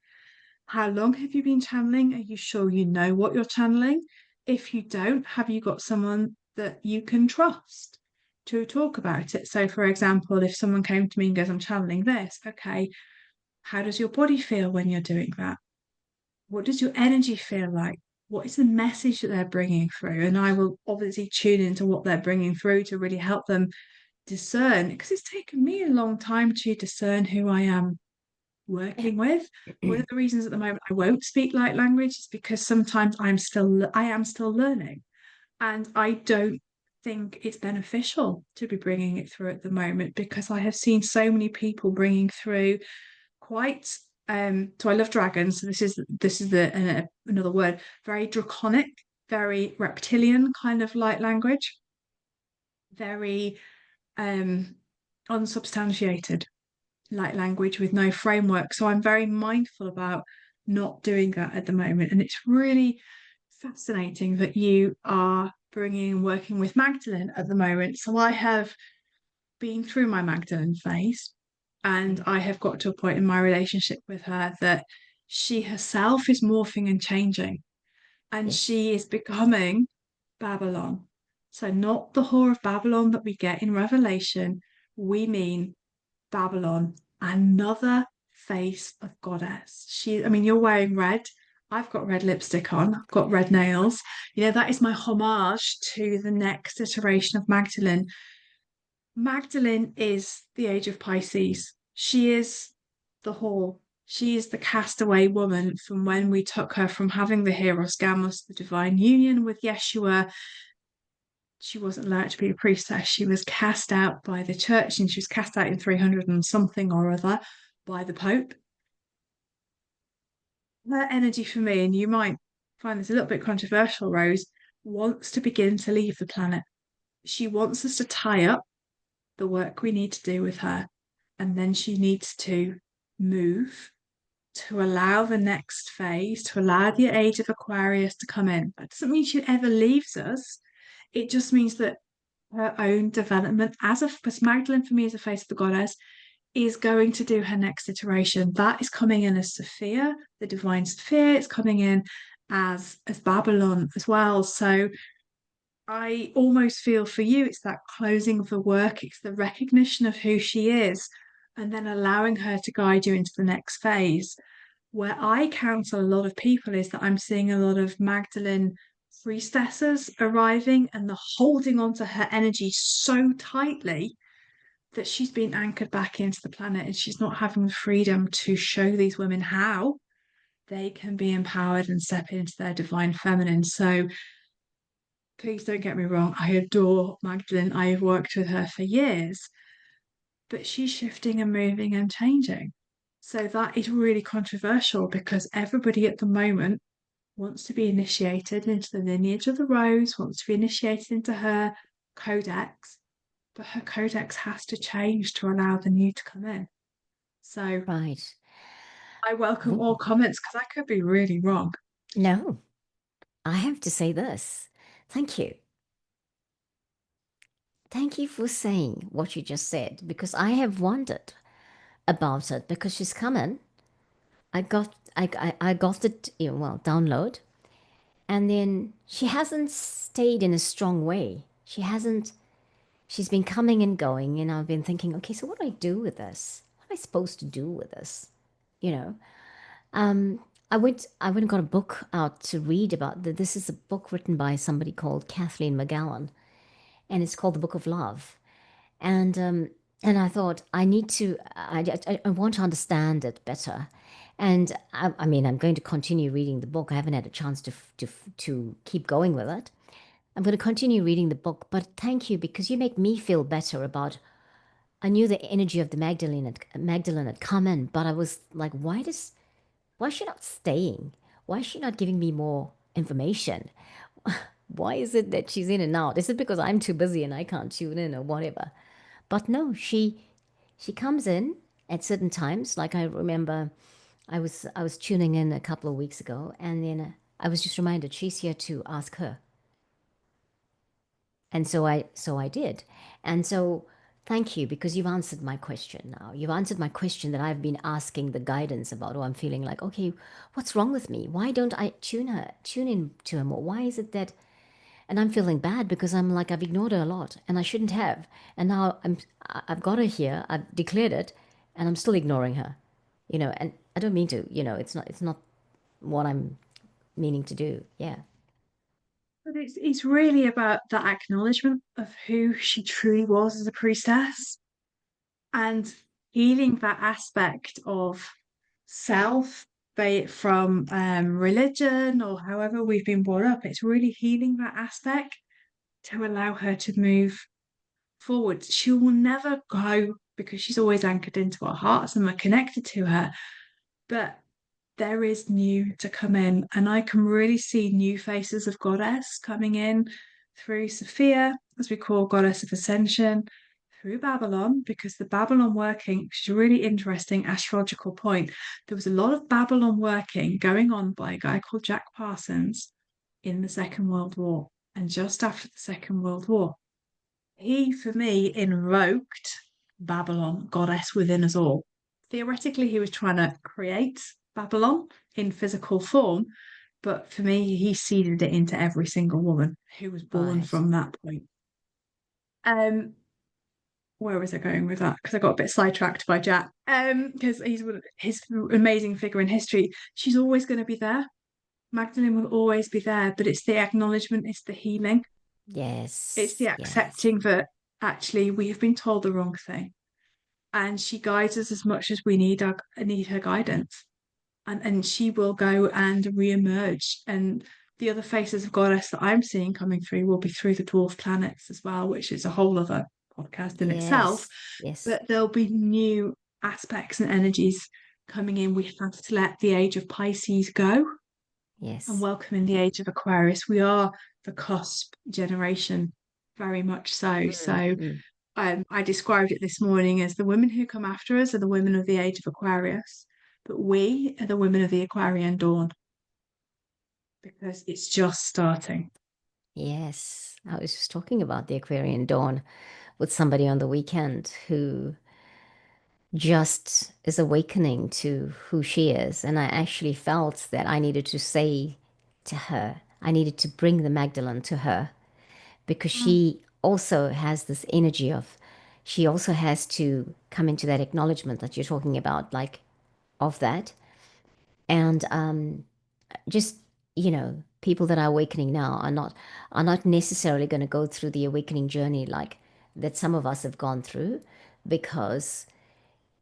How long have you been channeling? Are you sure you know what you're channeling? If you don't, have you got someone that you can trust to talk about it? So, for example, if someone came to me and goes, I'm channeling this, okay, how does your body feel when you're doing that? What does your energy feel like? What is the message that they're bringing through? And I will obviously tune into what they're bringing through to really help them discern, because it's taken me a long time to discern who I am working with. One of the reasons at the moment I won't speak light language is because sometimes I am still learning, and I don't think it's beneficial to be bringing it through at the moment because I have seen so many people bringing through quite so I love dragons, so this is another word, very draconic, very reptilian kind of light language, very unsubstantiated light language with no framework. So I'm very mindful about not doing that at the moment. And it's really fascinating that you are bringing and working with Magdalene at the moment. So I have been through my Magdalene phase, and I have got to a point in my relationship with her that she herself is morphing and changing, and Yes. she is becoming Babylon. So, not the whore of Babylon that we get in Revelation. We mean Babylon, another face of goddess. I mean, you're wearing red. I've got red lipstick on. I've got red nails. That is my homage to the next iteration of Magdalene. Magdalene is the age of Pisces. She is the whore. She is the castaway woman from when we took her from having the Hieros Gamos, the divine union with Yeshua. She wasn't allowed to be a priestess. She was cast out by the church, and she was cast out in 300 and something or other by the Pope. Her energy for me, and you might find this a little bit controversial, Rose, wants to begin to leave the planet. She wants us to tie up the work we need to do with her, and then she needs to move to allow the next phase, to allow the age of Aquarius to come in. That doesn't mean she ever leaves us. It just means that her own development because Magdalene for me as a face of the goddess is going to do her next iteration. That is coming in as Sophia, the divine Sophia. It's coming in as Babylon as well. So I almost feel for you, it's that closing of the work, it's the recognition of who she is, and then allowing her to guide you into the next phase. Where I counsel a lot of people is that I'm seeing a lot of Magdalene priestesses arriving and they're holding on to her energy so tightly that she's been anchored back into the planet and she's not having the freedom to show these women how they can be empowered and step into their divine feminine. So please don't get me wrong, I adore Magdalene. I have worked with her for years, but she's shifting and moving and changing. So that is really controversial because everybody at the moment wants to be initiated into the lineage of the rose, wants to be initiated into her codex, but her codex has to change to allow the new to come in. So Right. I welcome all comments because I could be really wrong. No, I have to say this. Thank you. Thank you for saying what you just said because I have wondered about it because she's coming. I got it, well, download, and then she hasn't stayed in a strong way. She's been coming and going, and I've been thinking, okay, so what do I do with this? What am I supposed to do with this? You know, I went and got a book out to read about this is a book written by somebody called Kathleen McGowan, and it's called The Book of Love. And I thought I want to understand it better. And I mean, I'm going to continue reading the book. I haven't had a chance to keep going with it. I'm going to continue reading the book, but thank you because you make me feel better about. I knew the energy of the Magdalene had come in, but I was like, why is she not staying? Why is she not giving me more information? Why is it that she's in and out? Is it because I'm too busy and I can't tune in or whatever? But no, she comes in at certain times. Like I remember, I was tuning in a couple of weeks ago, and then I was just reminded she's here to ask her, and so I did, and so thank you because you've answered my question now. You've answered my question that I've been asking the guidance about. Oh, I'm feeling like okay, what's wrong with me? Why don't I tune in to her more? Why is it that and I'm feeling bad because I'm like I've ignored her a lot and I shouldn't have. And now I've got her here. I've declared it, and I'm still ignoring her. And I don't mean to. It's not what I'm meaning to do. Yeah. But it's really about that acknowledgement of who she truly was as a priestess and healing that aspect of self, be it from religion or however we've been brought up. It's really healing that aspect to allow her to move forward. She will never go because she's always anchored into our hearts and we're connected to her. But there is new to come in, and I can really see new faces of goddess coming in through Sophia, as we call goddess of ascension, through Babylon, because the Babylon working, which is a really interesting astrological point. There was a lot of Babylon working going on by a guy called Jack Parsons in the Second World War. And just after the Second World War, he, for me, invoked Babylon, goddess within us all. Theoretically, he was trying to create Babylon in physical form, but for me, he seeded it into every single woman who was born Right. from that point. Um, where was I going with that? Because I got a bit sidetracked by Jack. Because he's his amazing figure in history. She's always going to be there. Magdalene will always be there, but it's the acknowledgement, it's the healing, it's the Yes. Yes. accepting that actually we have been told the wrong thing, and she guides us as much as we need her guidance, and she will go and re-emerge. And the other faces of goddess that I'm seeing coming through will be through the dwarf planets as well, which is a whole other podcast in itself. Yes. Yes. But there'll be new aspects and energies coming in. We have to let the age of Pisces go and Yes. welcome in the age of Aquarius. We are the cusp generation, very much so. Mm, So mm. I described it this morning as the women who come after us are the women of the age of Aquarius, but we are the women of the Aquarian dawn because it's just starting. Yes. I was just talking about the Aquarian dawn with somebody on the weekend who just is awakening to who she is. And I actually felt that I needed to say to her, I needed to bring the Magdalene to her because Mm. she also has this energy of she also has to come into that acknowledgement that you're talking about, like of that. And just, people that are awakening now are not necessarily going to go through the awakening journey like that some of us have gone through, because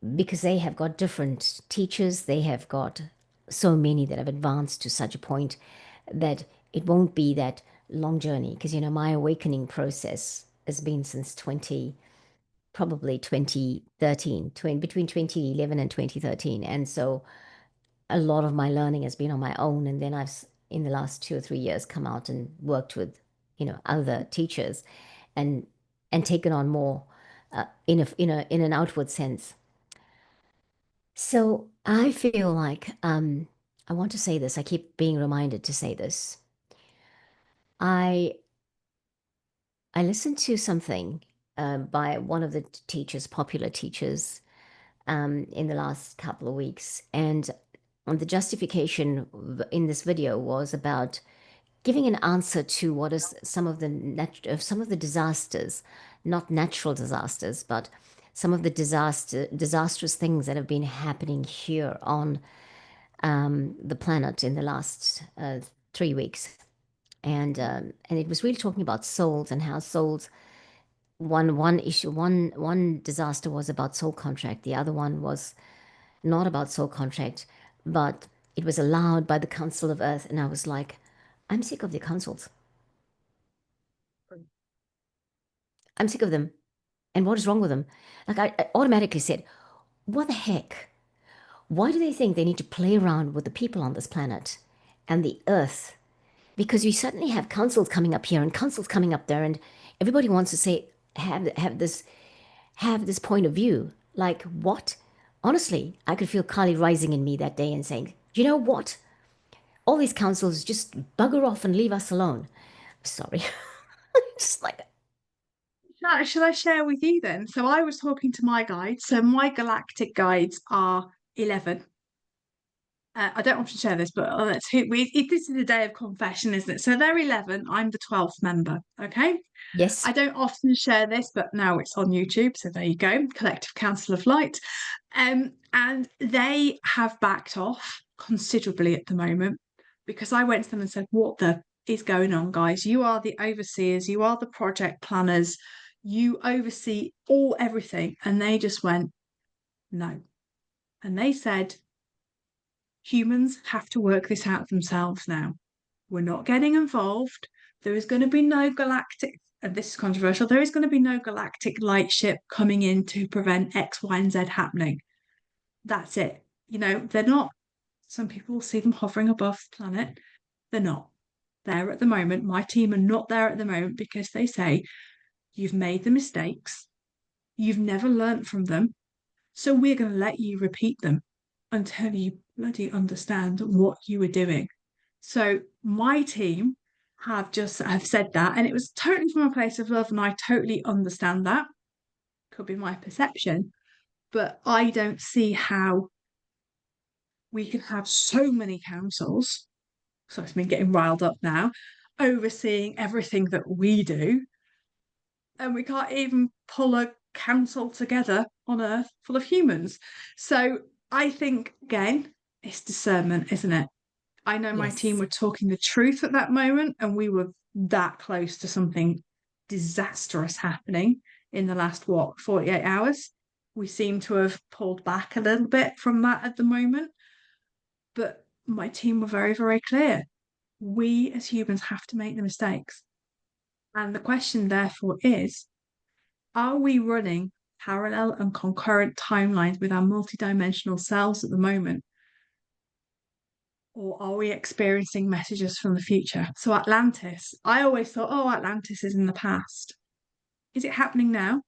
they have got different teachers, they have got so many that have advanced to such a point that it won't be that long journey. Because my awakening process has been since probably 2013, between 2011 and 2013. And so a lot of my learning has been on my own. And then I've, in the last 2 or 3 years, come out and worked with, other teachers, and taken on more in an outward sense. So I feel like I want to say this. I keep being reminded to say this. I I listened to something by one of the teachers, popular teachers, in the last couple of weeks, and the justification in this video was about giving an answer to what is some of the disasters, not natural disasters, but some of the disastrous things that have been happening here on the planet in the last 3 weeks. And it was really talking about souls and how souls. One issue, one disaster was about soul contract. The other one was not about soul contract, but it was allowed by the Council of Earth. And I was like, I'm sick of the councils. I'm sick of them. And what is wrong with them? Like I automatically said, what the heck? Why do they think they need to play around with the people on this planet and the earth? Because we suddenly have councils coming up here and councils coming up there, and everybody wants to say have this point of view. Like what? Honestly, I could feel Kali rising in me that day and saying, you know what? All these councils just bugger off and leave us alone. Sorry. Just like, Shall I share with you then? So I was talking to my guides. So my galactic guides are 11. I don't often share this, but this is a day of confession, isn't it? So they're 11. I'm the 12th member. Okay. yes, I don't often share this, but now it's on YouTube. So there you go. Collective Council of Light. And they have backed off considerably at the moment, because I went to them and said, what the is going on, guys? You are the overseers, you are the project planners, you oversee everything. And they just went, no. And they said, humans have to work this out themselves now. We're not getting involved. There is going to be no galactic, and this is controversial, there is going to be no galactic light ship coming in to prevent X, Y, and Z happening. That's it. They're not, some people see them hovering above the planet. They're not there at the moment. My team are not there at the moment because they say, you've made the mistakes, you've never learnt from them, so we're going to let you repeat them until you bloody understand what you were doing. So my team have said that, and it was totally from a place of love, and I totally understand that. Could be my perception, but I don't see how we can have so many councils. So it's me getting riled up now, overseeing everything that we do, and we can't even pull a council together on Earth full of humans. So I think, again, it's discernment, isn't it? I know my team yes, were talking the truth at that moment, and we were that close to something disastrous happening in the last, 48 hours. We seem to have pulled back a little bit from that at the moment. But my team were very, very clear. We as humans have to make the mistakes. And the question, therefore, is, are we running parallel and concurrent timelines with our multidimensional selves at the moment? Or are we experiencing messages from the future? So, Atlantis, I always thought, oh, Atlantis is in the past. Is it happening now?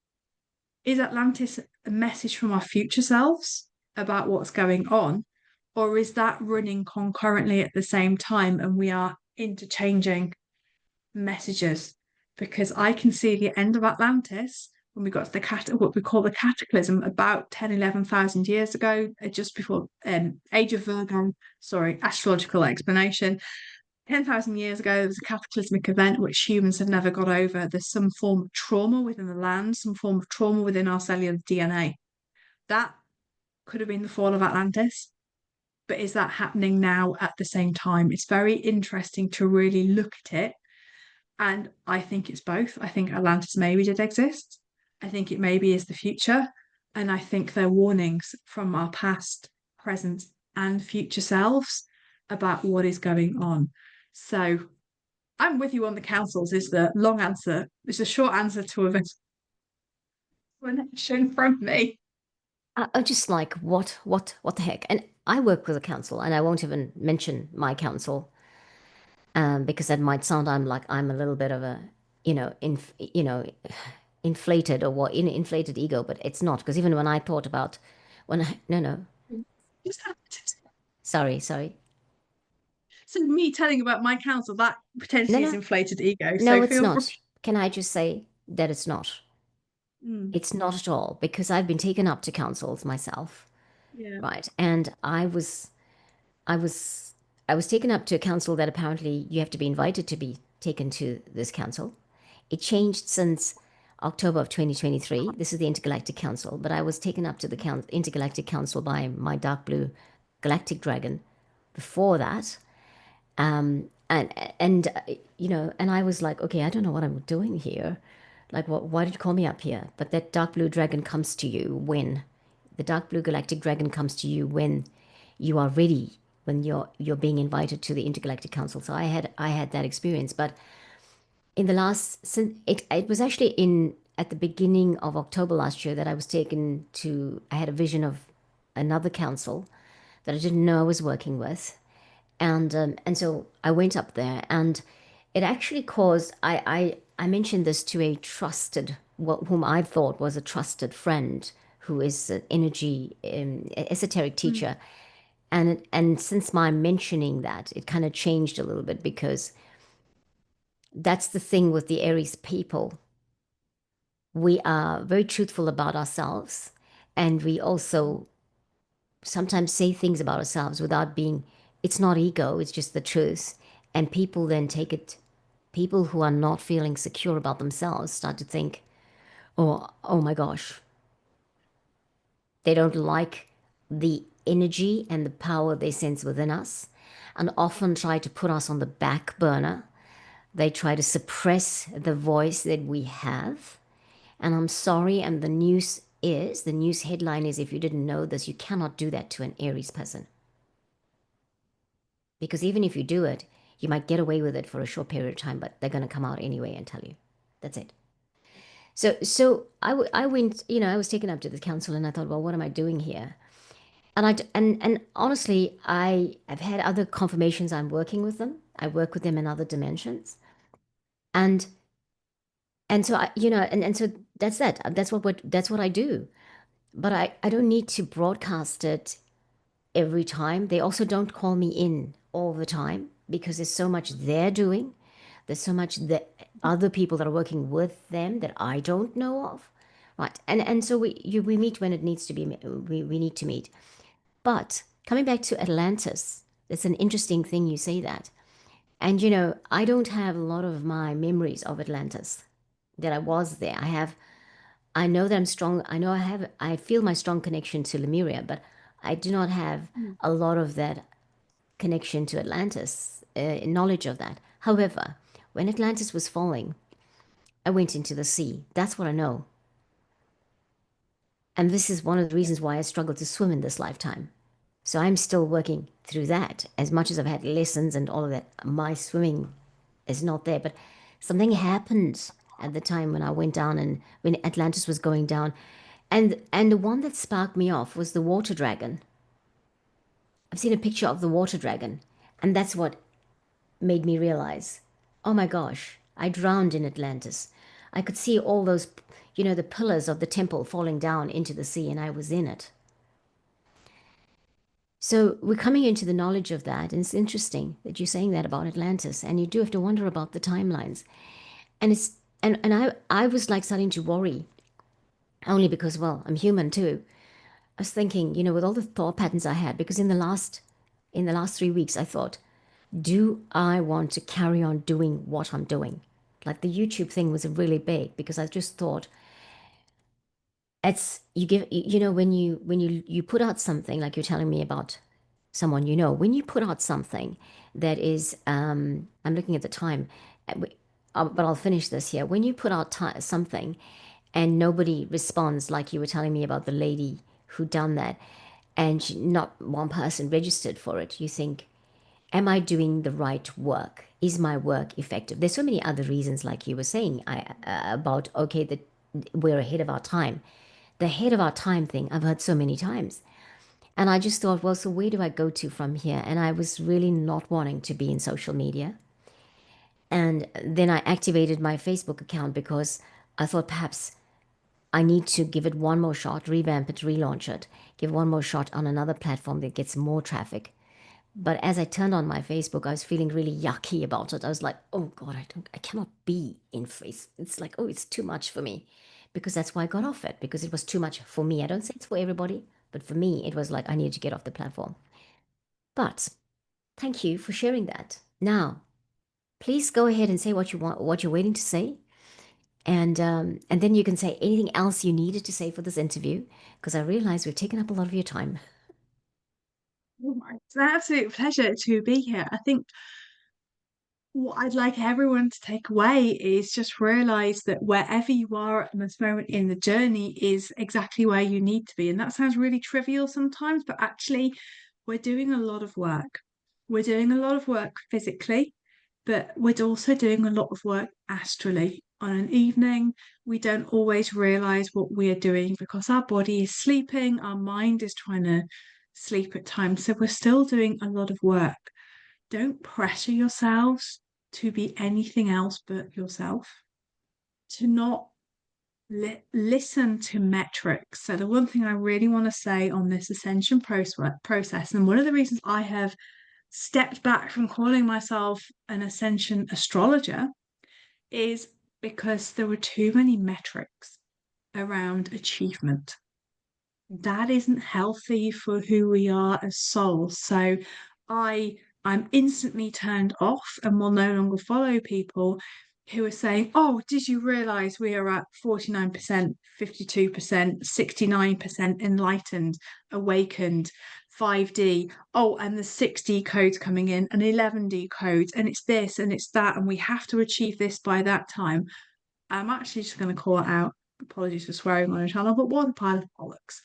Is Atlantis a message from our future selves about what's going on? Or is that running concurrently at the same time and we are interchanging messages? Because I can see the end of Atlantis when we got to what we call the cataclysm about 10, 11,000 years ago, just before Age of Virgo, sorry, astrological explanation. 10,000 years ago, there was a cataclysmic event which humans have never got over. There's some form of trauma within the land, some form of trauma within our cellular DNA. That could have been the fall of Atlantis, but is that happening now at the same time? It's very interesting to really look at it. And I think it's both. I think Atlantis maybe did exist. I think it maybe is the future. And I think they're warnings from our past, present, and future selves about what is going on. So I'm with you on the councils, is the long answer. It's a short answer to a explanation from me. I just like, what the heck? And I work with a council, and I won't even mention my council, because that might sound I'm a little bit of a, inflated or what, inflated ego, but it's not. Because even when I thought about, no, no, sorry, So me telling about my council, that no, potentially is no, inflated ego. no, So it's feel free. not. Can I just say that it's not? Mm, It's not at all, because I've been taken up to councils myself, yeah. right? And I was I was taken up to a council that apparently you have to be invited to be taken to this council. It changed since October of 2023. This is the Intergalactic Council, but I was taken up to the Intergalactic Council by my dark blue galactic dragon before that. And I was like, okay, I don't know what I'm doing here. Like, why did you call me up here? But that dark blue dragon comes to you when the dark blue galactic dragon comes to you when you are ready, when you're being invited to the Intergalactic Council. So I had that experience, but in the last, since it was actually in at the beginning of October last year that I was taken to. I had a vision of another council that I didn't know I was working with, and so I went up there, and it actually caused. I mentioned this to a trusted, whom I thought was a trusted friend, who is an energy esoteric Mm, teacher, and since my mentioning that, it kind of changed a little bit, because that's the thing with the Aries people. We are very truthful about ourselves, and we mm, also sometimes say things about ourselves without being, it's not ego, it's just the truth. And people then take it, people who are not feeling secure about themselves start to think, oh my gosh, they don't like the energy and the power they sense within us, and often try to put us on the back burner. They try to suppress the voice that we have. And I'm sorry, and the news headline is, if you didn't know this, you cannot do that to an Aries person. Because even if you do it, you might get away with it for a short period of time, but they're going to come out anyway and tell you. That's it. So I went, I was taken up to the council, and I thought, well, what am I doing here? And honestly, I have had other confirmations. I'm working with them. I work with them in other dimensions. And and so and so that's that. That's what I do. But I don't need to broadcast it every time. They also don't call me in all the time, because there's so much they're doing. There's so much that other people that are working with them that I don't know of. Right. And so we meet when it needs to be, we need to meet. But coming back to Atlantis, it's an interesting thing you say that. And I don't have a lot of my memories of Atlantis, that I was there. I know that I'm strong. I feel my strong connection to Lemuria, but I do not have mm, a lot of that connection to Atlantis, knowledge of that. However, when Atlantis was falling, I went into the sea. That's what I know. And this is one of the reasons why I struggle to swim in this lifetime. So I'm still working through that. As much as I've had lessons and all of that, my swimming is not there. But something happened at the time when I went down, and when Atlantis was going down. And the one that sparked me off was the water dragon. I've seen a picture of the water dragon, and that's what made me realize, oh my gosh, I drowned in Atlantis. I could see all those, the pillars of the temple falling down into the sea, and I was in it. So we're coming into the knowledge of that, and it's interesting that you're saying that about Atlantis, and you do have to wonder about the timelines. And it's and I was like starting to worry, only because, well, I'm human too. I was thinking, with all the thought patterns I had, because in the last 3 weeks, I thought, Do I want to carry on doing what I'm doing? Like the YouTube thing was really big because I just thought it's you give you know when you put out something like you're telling me about someone when you put out something that is I'm looking at the time but I'll finish this here. When you put out something and nobody responds, like you were telling me about the lady who done that, and not one person registered for it, you think, am I doing the right work? Is my work effective? There's so many other reasons, like you were saying, about okay, that we're ahead of our time. The ahead of our time thing, I've heard so many times. And I just thought, well, so where do I go to from here? And I was really not wanting to be in social media. And then I activated my Facebook account because I thought perhaps I need to give it one more shot, revamp it, relaunch it, give one more shot on another platform that gets more traffic. But as I turned on my Facebook, I was feeling really yucky about it. I was like, oh God, I cannot be in face. It's like, oh, it's too much for me. Because that's why I got off it, because it was too much for me. I don't say it's for everybody, but for me, it was like I needed to get off the platform. But thank you for sharing that. Now, please go ahead and say what you want, what you're waiting to say. And then you can say anything else you needed to say for this interview, because I realize we've taken up a lot of your time. It's an absolute pleasure to be here. I think what I'd like everyone to take away is just realize that wherever you are at this moment in the journey is exactly where you need to be. And that sounds really trivial sometimes, but actually, we're doing a lot of work. We're doing a lot of work physically, but we're also doing a lot of work astrally. On an evening, we don't always realize what we are doing because our body is sleeping, our mind is trying to sleep at times. So we're still doing a lot of work. Don't pressure yourselves to be anything else but yourself, to not listen to metrics. So, the one thing I really want to say on this ascension process, and one of the reasons I have stepped back from calling myself an ascension astrologer, is because there were too many metrics around achievement. That isn't healthy for who we are as souls. So I I'm instantly turned off and will no longer follow people who are saying, oh, did you realize we are at 49%, 52%, 69% enlightened, awakened, 5D. Oh, and the 6D codes coming in and 11D codes, and it's this and it's that, and we have to achieve this by that time. I'm actually just going to call it out. Apologies for swearing on a channel, but what a pile of bollocks.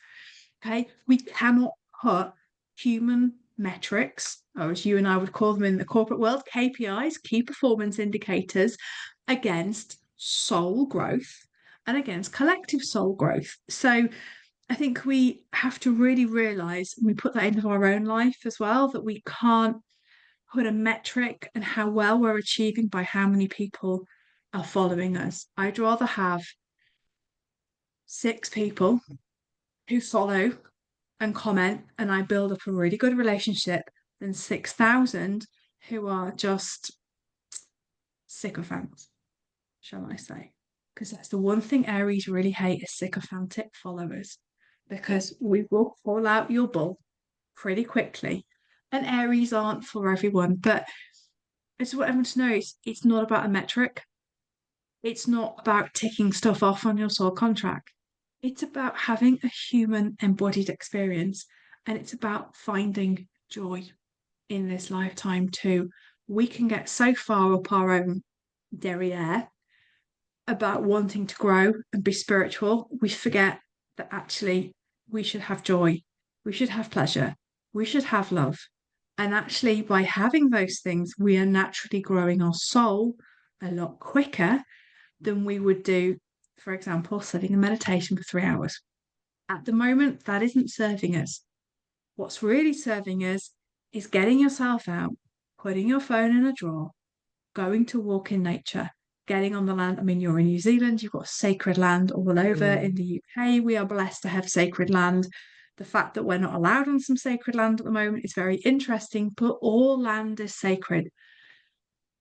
Okay, we cannot put human metrics, or as you and I would call them in the corporate world, KPIs, key performance indicators, against soul growth and against collective soul growth. So I think we have to really realize, and we put that into our own life as well, that we can't put a metric and how well we're achieving by how many people are following us. I'd rather have 6 people who follow and comment and I build up a really good relationship than 6,000 who are just sycophants, shall I say. Because that's the one thing Aries really hate is sycophantic followers. Because we will call out your bull pretty quickly. And Aries aren't for everyone. But I just want everyone to know it's not about a metric. It's not about ticking stuff off on your soul contract. It's about having a human embodied experience. And it's about finding joy in this lifetime too. We can get so far up our own derriere about wanting to grow and be spiritual, we forget that actually we should have joy, we should have pleasure, we should have love. And actually, by having those things, we are naturally growing our soul a lot quicker than we would do, for example, sitting in meditation for 3 hours. At the moment, that isn't serving us. What's really serving us is getting yourself out, putting your phone in a drawer, going to walk in nature, getting on the land. I mean, you're in New Zealand, you've got sacred land all over. In the UK, we are blessed to have sacred land. The fact that we're not allowed on some sacred land at the moment is very interesting, but all land is sacred.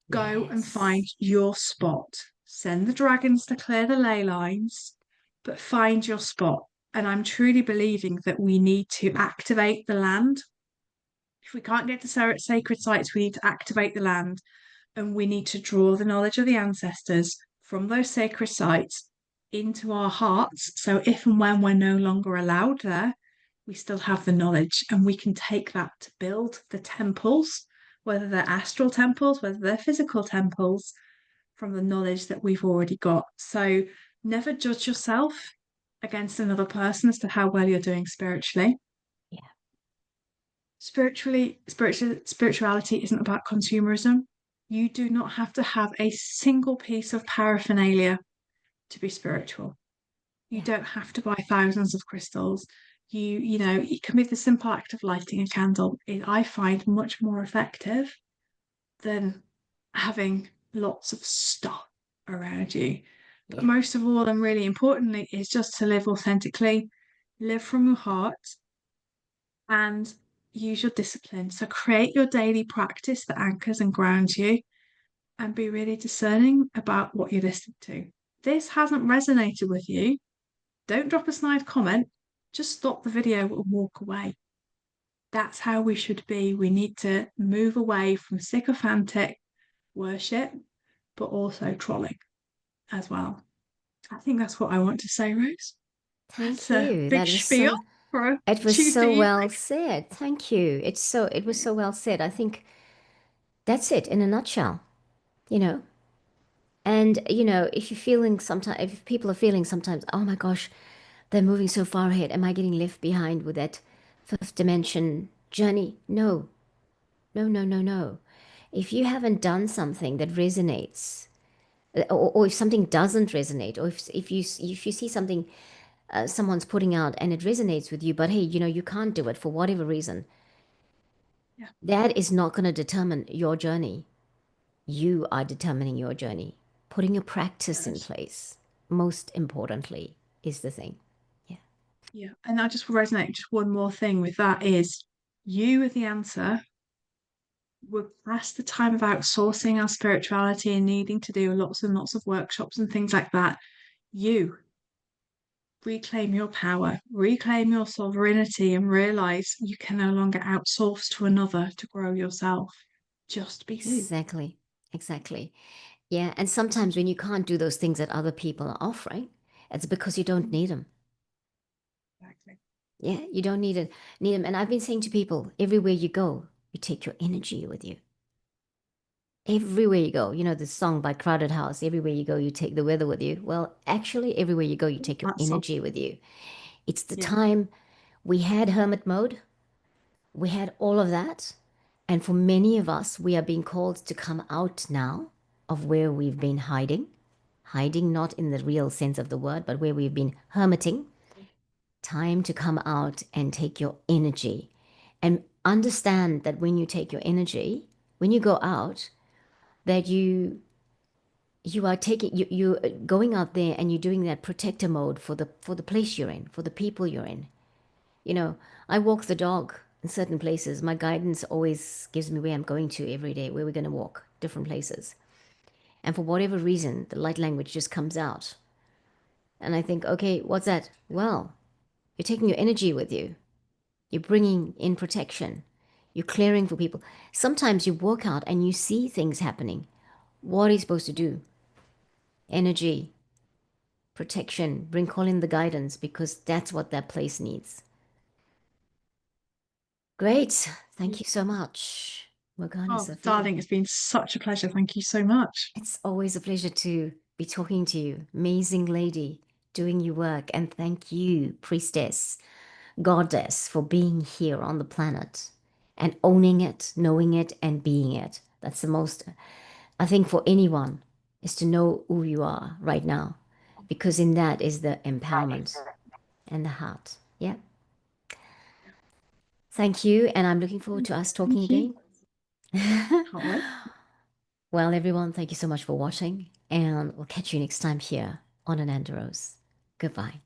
Go and find Yes. your spot. Send the dragons to clear the ley lines, but find your spot. And I'm truly believing that we need to activate the land If we can't get to sacred sites, we need to activate the land and we need to draw the knowledge of the ancestors from those sacred sites into our hearts. So if and when we're no longer allowed there, we still have the knowledge and we can take that to build the temples, whether they're astral temples, whether they're physical temples, from the knowledge that we've already got. So never judge yourself against another person as to how well you're doing spiritually. Yeah. Spirituality isn't about consumerism. You do not have to have a single piece of paraphernalia to be spiritual. You Yeah. don't have to buy thousands of crystals. It can be the simple act of lighting a candle. I find much more effective than having lots of stuff around you. But Yeah. most of all, and really importantly, is just to live authentically, live from your heart, and use your discipline. So create your daily practice that anchors and grounds you, and be really discerning about what you're listening to. This hasn't resonated with you, don't drop a snide comment, just stop the video and walk away. That's how we should be. We need to move away from sycophantic worship, but also trolling as well. I think that's what I want to say, Rose. Thank That's a you. big That was spiel so, for a it was Tuesday so evening. well said. Thank you. It was so well said. I think that's it in a nutshell, you know. And, if you're feeling sometimes, if people are feeling sometimes, oh my gosh, they're moving so far ahead. Am I getting left behind with that fifth dimension journey? No, no, no, no, no. If you haven't done something that resonates, or if something doesn't resonate, or if you see something someone's putting out and it resonates with you, but hey, you can't do it for whatever reason, Yeah, that is not going to determine your journey. You are determining your journey. Putting a practice in yes. place, most importantly, is the thing. Yeah. Yeah. And I just resonate just one more thing with that is you are the answer. We're past the time of outsourcing our spirituality and needing to do lots and lots of workshops and things like that. You reclaim your power, reclaim your sovereignty, and realize you can no longer outsource to another to grow yourself. Just be you. Exactly. Exactly. Yeah. And sometimes when you can't do those things that other people are offering, it's because you don't need them. Exactly. Yeah. You don't need them. And I've been saying to people, everywhere you go, you take your energy with you. Everywhere you go, the song by Crowded House, everywhere you go, you take the weather with you. Well, actually, everywhere you go, you take your That's so, energy with you. It's the yeah. time we had hermit mode, we had all of that. And for many of us, we are being called to come out now of where we've been hiding. Hiding, not in the real sense of the word, but where we've been hermiting. Time to come out and take your energy. And understand that when you take your energy, when you go out, that you are taking you going out there and you're doing that protector mode for the place you're in, for the people you're in. I walk the dog in certain places. My guidance always gives me where I'm going to every day, where we're going to walk, different places. And for whatever reason, the light language just comes out. And I think, okay, what's that? Well, you're taking your energy with you. You're bringing in protection. You're clearing for people. Sometimes you walk out and you see things happening. What are you supposed to do? Energy, protection, call in the guidance because that's what that place needs. Great. Thank you so much, Morgana Oh, Sophia. darling, it's been such a pleasure. Thank you so much. It's always a pleasure to be talking to you. Amazing lady, doing your work. And thank you, Priestess, Goddess, for being here on the planet and owning it, knowing it, and being it. That's the most, I think, for anyone, is to know who you are right now, because in that is the empowerment and the heart. Yeah. Thank you. And I'm looking forward to us talking Thank you. again. Can't wait. Well, everyone, thank you so much for watching, and we'll catch you next time here on Ananda Rose. Goodbye.